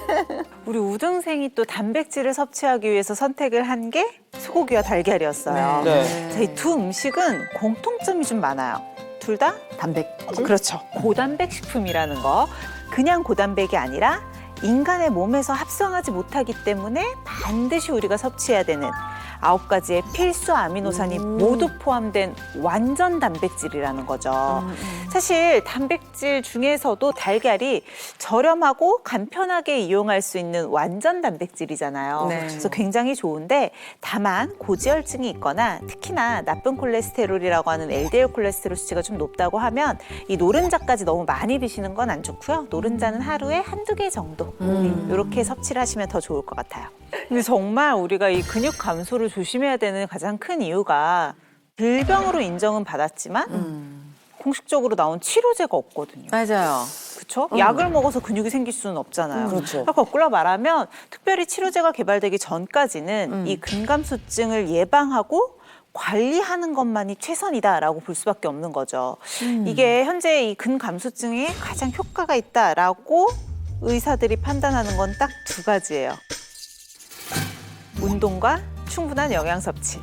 우리 우등생이 또 단백질을 섭취하기 위해서 선택을 한 게 소고기와 달걀이었어요. 네. 이 두 음식은 공통점이 좀 많아요. 둘 다 단백질? 그렇죠. 고단백 식품이라는 거. 그냥 고단백이 아니라 인간의 몸에서 합성하지 못하기 때문에 반드시 우리가 섭취해야 되는 9가지의 필수 아미노산이 모두 포함된 완전 단백질이라는 거죠. 사실 단백질 중에서도 달걀이 저렴하고 간편하게 이용할 수 있는 완전 단백질이잖아요. 네. 그래서 굉장히 좋은데 다만 고지혈증이 있거나 특히나 나쁜 콜레스테롤이라고 하는 LDL 콜레스테롤 수치가 좀 높다고 하면 이 노른자까지 너무 많이 드시는 건 안 좋고요. 노른자는 하루에 한두 개 정도 이렇게 섭취를 하시면 더 좋을 것 같아요. 근데 정말 우리가 이 근육 감소를 조심해야 되는 가장 큰 이유가 질병으로 인정은 받았지만 공식적으로 나온 치료제가 없거든요. 맞아요. 그렇죠? 약을 먹어서 근육이 생길 수는 없잖아요. 그렇죠. 거꾸로 말하면 특별히 치료제가 개발되기 전까지는 이 근감소증을 예방하고 관리하는 것만이 최선이다라고 볼 수밖에 없는 거죠. 이게 현재 이 근감소증에 가장 효과가 있다라고 의사들이 판단하는 건 딱 두 가지예요. 운동과 충분한 영양 섭취.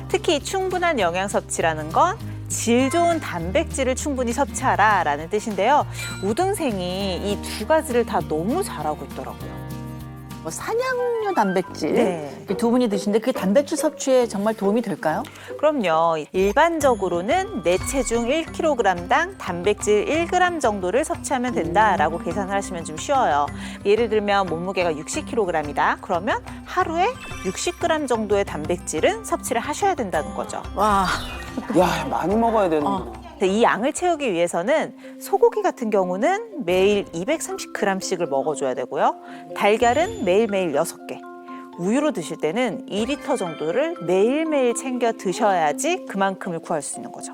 특히 충분한 영양 섭취라는 건 질 좋은 단백질을 충분히 섭취하라라는 뜻인데요. 우등생이 이 두 가지를 다 너무 잘하고 있더라고요. 뭐 산양류 단백질 네. 이렇게 두 분이 드시는데 그게 단백질 섭취에 정말 도움이 될까요? 그럼요. 일반적으로는 내 체중 1kg당 단백질 1g 정도를 섭취하면 된다라고 계산을 하시면 좀 쉬워요. 예를 들면 몸무게가 60kg이다. 그러면 하루에 60g 정도의 단백질은 섭취를 하셔야 된다는 거죠. 와. 야, 많이 먹어야 되는구나. 이 양을 채우기 위해서는 소고기 같은 경우는 매일 230g씩을 먹어줘야 되고요. 달걀은 매일매일 6개. 우유로 드실 때는 2리터 정도를 매일매일 챙겨 드셔야지 그만큼을 구할 수 있는 거죠.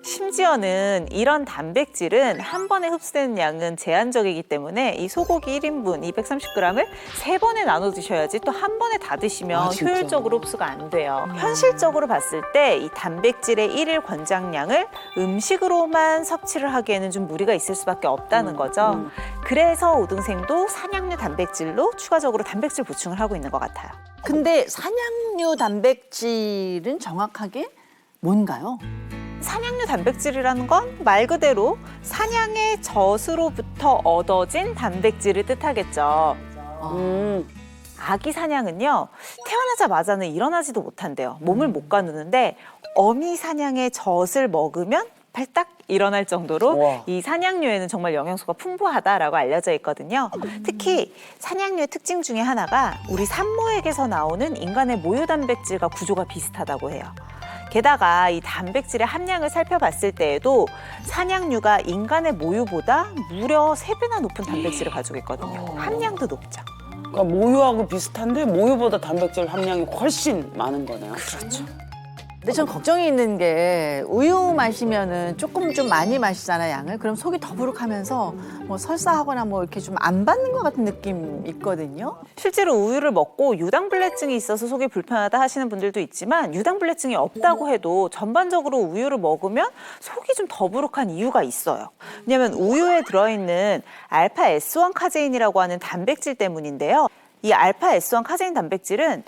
심지어는 이런 단백질은 한 번에 흡수되는 양은 제한적이기 때문에 이 소고기 1인분 230g을 3번에 나눠 드셔야지 또 한 번에 다 드시면 진짜? 효율적으로 흡수가 안 돼요. 현실적으로 봤을 때 이 단백질의 일일 권장량을 음식으로만 섭취를 하기에는 좀 무리가 있을 수밖에 없다는 거죠. 그래서 우등생도 산양류 단백질로 추가적으로 단백질 보충을 하고 있는 것 같아요. 근데 산양류 단백질은 정확하게 뭔가요? 산양류 단백질이라는 건 말 그대로 산양의 젖으로부터 얻어진 단백질을 뜻하겠죠. 아기 사냥은요, 태어나자마자는 일어나지도 못한대요. 몸을 못 가누는데 어미 사냥의 젖을 먹으면 발딱 일어날 정도로 우와. 이 산양류에는 정말 영양소가 풍부하다라고 알려져 있거든요. 특히 산양류의 특징 중에 하나가 우리 산모에게서 나오는 인간의 모유 단백질과 구조가 비슷하다고 해요. 게다가 이 단백질의 함량을 살펴봤을 때에도 산양류가 인간의 모유보다 무려 3배나 높은 단백질을 가지고 있거든요. 함량도 높죠. 그러니까 모유하고 비슷한데 모유보다 단백질 함량이 훨씬 많은 거네요. 그렇죠. 근데 전 걱정이 있는 게 우유 마시면은 조금 좀 많이 마시잖아 양을. 그럼 속이 더부룩하면서 뭐 설사하거나 뭐 이렇게 좀 안 받는 것 같은 느낌 있거든요. 실제로 우유를 먹고 유당불내증이 있어서 속이 불편하다 하시는 분들도 있지만 유당불내증이 없다고 해도 전반적으로 우유를 먹으면 속이 좀 더부룩한 이유가 있어요. 왜냐하면 우유에 들어있는 알파 S1 카제인이라고 하는 단백질 때문인데요. 이 알파 S1 카제인 단백질은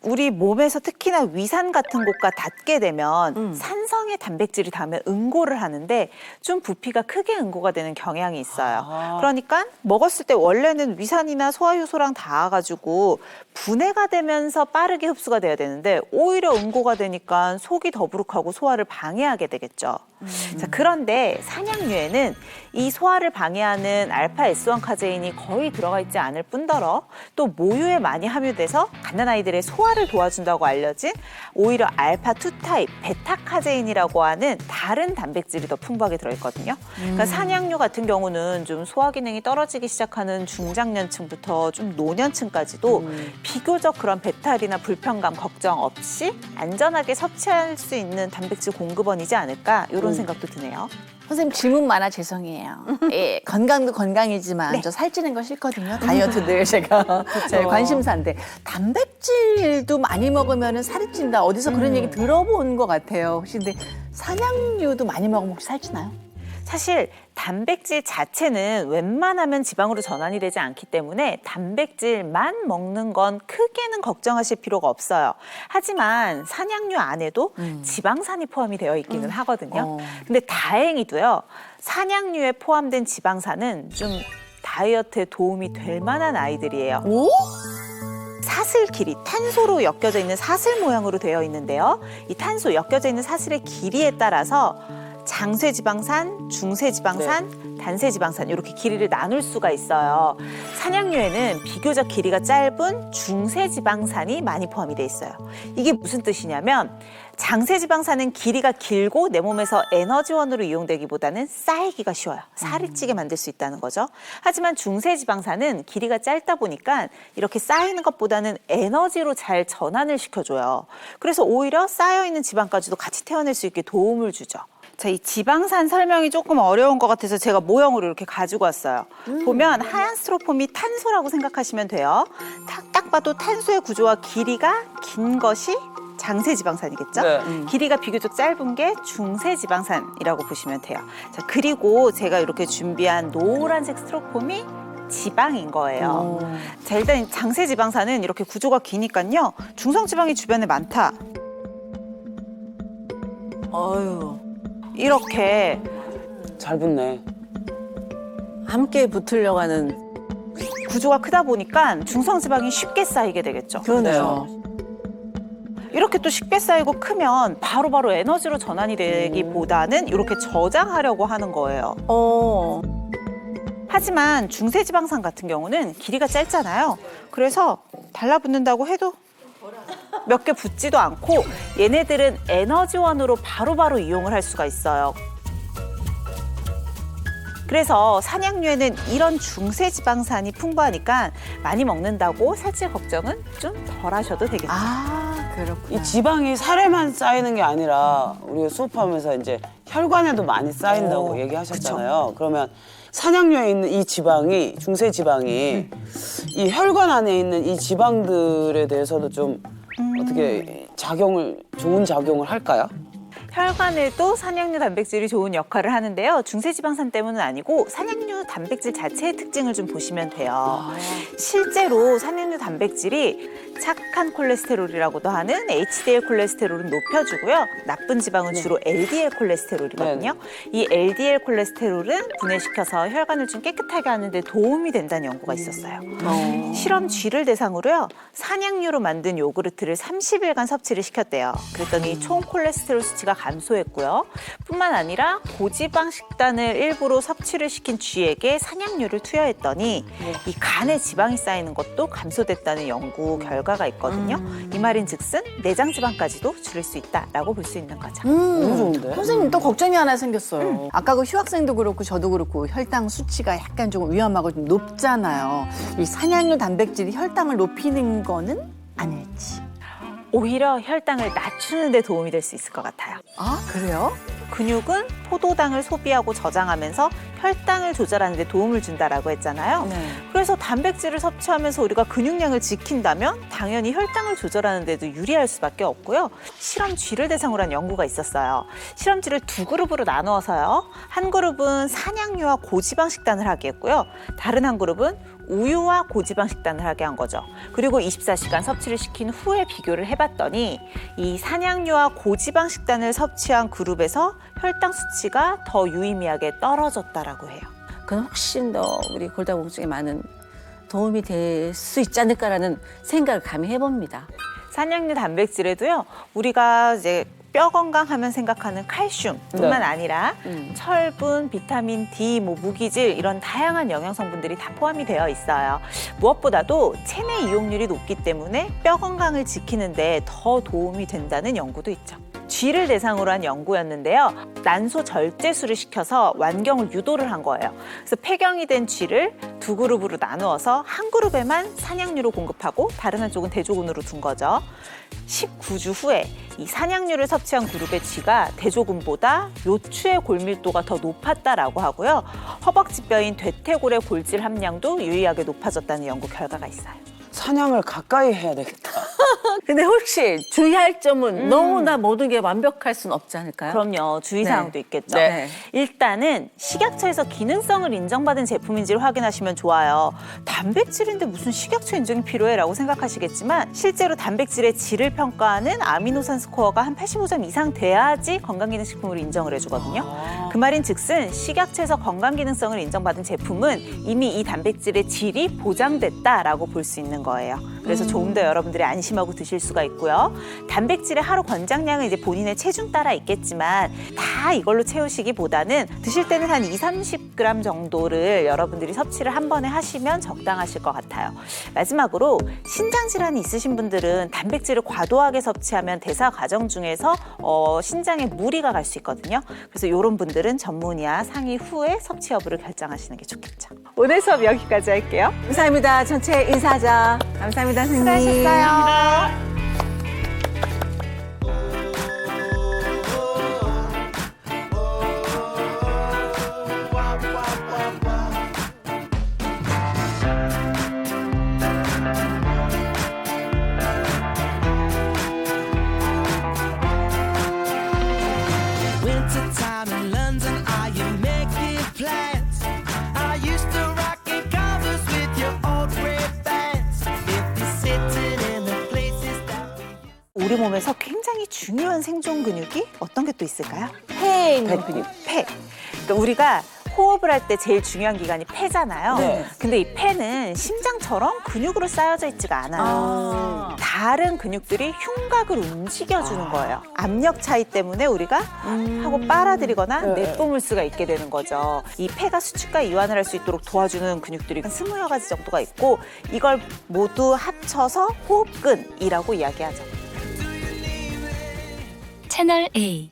우리 몸에서 특히나 위산 같은 곳과 닿게 되면 산성의 단백질이 닿으면 응고를 하는데 좀 부피가 크게 응고가 되는 경향이 있어요. 그러니까 먹었을 때 원래는 위산이나 소화효소랑 닿아가지고 분해가 되면서 빠르게 흡수가 돼야 되는데 오히려 응고가 되니까 속이 더부룩하고 소화를 방해하게 되겠죠. 자, 그런데 산양류에는 이 소화를 방해하는 알파 S1 카제인이 거의 들어가 있지 않을 뿐더러 또 모유에 많이 함유돼서 갓난아이들의 소화를 도와준다고 알려진 오히려 알파 2 타입 베타 카제인이라고 하는 다른 단백질이 더 풍부하게 들어있거든요. 그러니까 산양류 같은 경우는 좀 소화 기능이 떨어지기 시작하는 중장년층부터 좀 노년층까지도 비교적 그런 배탈이나 불편감 걱정 없이 안전하게 섭취할 수 있는 단백질 공급원이지 않을까 이런 생각도 드네요. 선생님 질문 많아 죄송해요. 예, 건강도 건강이지만 저 살찌는 거 싫거든요. 다이어트 늘 제가 네, 관심사인데 단백질도 많이 먹으면 살이 찐다. 어디서 그런 얘기 들어본 것 같아요. 혹시 근데 산양류도 많이 먹으면 혹시 살찌나요? 사실 단백질 자체는 웬만하면 지방으로 전환이 되지 않기 때문에 단백질만 먹는 건 크게는 걱정하실 필요가 없어요. 하지만 산양류 안에도 지방산이 포함이 되어 있기는 하거든요. 근데 다행히도요. 산양류에 포함된 지방산은 좀 다이어트에 도움이 될 만한 아이들이에요. 오? 사슬 길이, 탄소로 엮여져 있는 사슬 모양으로 되어 있는데요. 이 탄소 엮여져 있는 사슬의 길이에 따라서 장쇄지방산, 중쇄지방산, 단쇄지방산 이렇게 길이를 나눌 수가 있어요. 산양류에는 비교적 길이가 짧은 중쇄지방산이 많이 포함이 돼 있어요. 이게 무슨 뜻이냐면 장쇄지방산은 길이가 길고 내 몸에서 에너지원으로 이용되기보다는 쌓이기가 쉬워요. 살이 찌게 만들 수 있다는 거죠. 하지만 중쇄지방산은 길이가 짧다 보니까 이렇게 쌓이는 것보다는 에너지로 잘 전환을 시켜줘요. 그래서 오히려 쌓여있는 지방까지도 같이 태워낼 수 있게 도움을 주죠. 자, 이 지방산 설명이 조금 어려운 것 같아서 제가 모형으로 이렇게 가지고 왔어요. 보면 하얀 스티로폼이 탄소라고 생각하시면 돼요. 딱 봐도 탄소의 구조와 길이가 긴 것이 장쇄지방산이겠죠? 네. 길이가 비교적 짧은 게 중쇄지방산이라고 보시면 돼요. 자, 그리고 제가 이렇게 준비한 노란색 스티로폼이 지방인 거예요. 자, 일단 장쇄지방산은 이렇게 구조가 기니까요. 중성지방이 주변에 많다. 어휴. 이렇게 잘 붙네. 함께 붙으려고 하는 구조가 크다 보니까 중성지방이 쉽게 쌓이게 되겠죠. 그러네요. 이렇게 또 쉽게 쌓이고 크면 바로바로 에너지로 전환이 되기보다는 이렇게 저장하려고 하는 거예요. 하지만 중쇄지방산 같은 경우는 길이가 짧잖아요. 그래서 달라붙는다고 해도 몇 개 붙지도 않고 얘네들은 에너지원으로 바로바로 이용을 할 수가 있어요. 그래서 산양류에는 이런 중쇄지방산이 풍부하니까 많이 먹는다고 살찔 걱정은 좀 덜 하셔도 되겠죠. 아, 그렇구나. 이 지방이 살에만 쌓이는 게 아니라 우리가 수업하면서 이제 혈관에도 많이 쌓인다고 얘기하셨잖아요. 그러면 산양류에 있는 이 지방이 중쇄지방이 이 혈관 안에 있는 이 지방들에 대해서도 좀 어떻게 좋은 작용을 할까요? 혈관에도 산양류 단백질이 좋은 역할을 하는데요. 중쇄지방산 때문은 아니고 산양류 단백질 자체의 특징을 좀 보시면 돼요. 실제로 산양류 단백질이 착한 콜레스테롤이라고도 하는 HDL 콜레스테롤은 높여주고요. 나쁜 지방은 주로 LDL 콜레스테롤이거든요. 이 LDL 콜레스테롤은 분해시켜서 혈관을 좀 깨끗하게 하는 데 도움이 된다는 연구가 있었어요. 실험 쥐를 대상으로요. 산양류로 만든 요구르트를 30일간 섭취를 시켰대요. 그랬더니 총 콜레스테롤 수치가 감소했고요. 뿐만 아니라 고지방 식단을 일부러 섭취를 시킨 쥐에게 산양류를 투여했더니 이 간에 지방이 쌓이는 것도 감소됐다는 연구 결과가 있거든요. 이 말인즉슨 내장 지방까지도 줄일 수 있다라고 볼 수 있는 거죠. 너무 좋은데? 선생님 또 걱정이 하나 생겼어요. 아까 그 휴학생도 그렇고 저도 그렇고 혈당 수치가 약간 좀 위험하고 좀 높잖아요. 이 산양류 단백질이 혈당을 높이는 거는 아닐지. 오히려 혈당을 낮추는 데 도움이 될 수 있을 것 같아요. 아, 그래요? 근육은 포도당을 소비하고 저장하면서 혈당을 조절하는 데 도움을 준다라고 했잖아요. 네. 그래서 단백질을 섭취하면서 우리가 근육량을 지킨다면 당연히 혈당을 조절하는 데도 유리할 수밖에 없고요. 실험쥐를 대상으로 한 연구가 있었어요. 실험쥐를 두 그룹으로 나누어서요. 한 그룹은 산양류와 고지방 식단을 하게 했고요. 다른 한 그룹은 우유와 고지방 식단을 하게 한 거죠. 그리고 24시간 섭취를 시킨 후에 비교를 해봤더니 이 산양류와 고지방 식단을 섭취한 그룹에서 혈당 수치가 더 유의미하게 떨어졌다라고 해요. 그건 훨씬 더 우리 골다공증에 많은 도움이 될 수 있지 않을까라는 생각을 감히 해봅니다. 산양류 단백질에도요. 우리가 이제 뼈 건강하면 생각하는 칼슘뿐만 네. 아니라 철분, 비타민 D, 무기질 이런 다양한 영양 성분들이 다 포함이 되어 있어요. 무엇보다도 체내 이용률이 높기 때문에 뼈 건강을 지키는 데 더 도움이 된다는 연구도 있죠. 쥐를 대상으로 한 연구였는데요. 난소 절제술을 시켜서 완경을 유도를 한 거예요. 그래서 폐경이 된 쥐를 두 그룹으로 나누어서 한 그룹에만 산양류를 공급하고 다른 한쪽은 대조군으로 둔 거죠. 19주 후에 이 산양류를 섭취한 그룹의 쥐가 대조군보다 요추의 골밀도가 더 높았다라고 하고요. 허벅지뼈인 대퇴골의 골질 함량도 유의하게 높아졌다는 연구 결과가 있어요. 사냥을 가까이 해야 되겠다. 근데 혹시 주의할 점은 너무나 모든 게 완벽할 수는 없지 않을까요? 그럼요. 주의사항도 네. 있겠죠. 네. 일단은 식약처에서 기능성을 인정받은 제품인지를 확인하시면 좋아요. 단백질인데 무슨 식약처 인정이 필요해? 라고 생각하시겠지만 실제로 단백질의 질을 평가하는 아미노산 스코어가 한 85점 이상 돼야지 건강기능식품으로 인정을 해주거든요. 그 말인 즉슨 식약처에서 건강기능성을 인정받은 제품은 이미 이 단백질의 질이 보장됐다라고 볼 수 있는 거예요. 그래서 조금 더 여러분들이 안심하고 드실 수가 있고요. 단백질의 하루 권장량은 이제 본인의 체중 따라 있겠지만 다 이걸로 채우시기보다는 드실 때는 한 20-30g 정도를 여러분들이 섭취를 한 번에 하시면 적당하실 것 같아요. 마지막으로 신장 질환이 있으신 분들은 단백질을 과도하게 섭취하면 대사 과정 중에서 신장에 무리가 갈 수 있거든요. 그래서 이런 분들은 전문의와 상의 후에 섭취 여부를 결정하시는 게 좋겠죠. 오늘 수업 여기까지 할게요. 감사합니다. 전체 인사하자. 감사합니다, 선생님. 수고하셨어요. Wintertime in London, are you making plans? Are you still rocking Converse with your old red bands? If you're sitting in the places that we 우리 몸에서 굉장히 중요한 생존 근육이 어떤 게 또 있을까요? 폐에 있는 근육. 폐. 그러니까 우리가 호흡을 할 때 제일 중요한 기관이 폐잖아요. 네. 근데 이 폐는 심장처럼 근육으로 쌓여져 있지가 않아요. 다른 근육들이 흉곽을 움직여주는 거예요. 압력 차이 때문에 우리가 하고 빨아들이거나 내뿜을 수가 있게 되는 거죠. 이 폐가 수축과 이완을 할 수 있도록 도와주는 근육들이 한 20여 가지 정도가 있고 이걸 모두 합쳐서 호흡근이라고 이야기하죠. 채널 A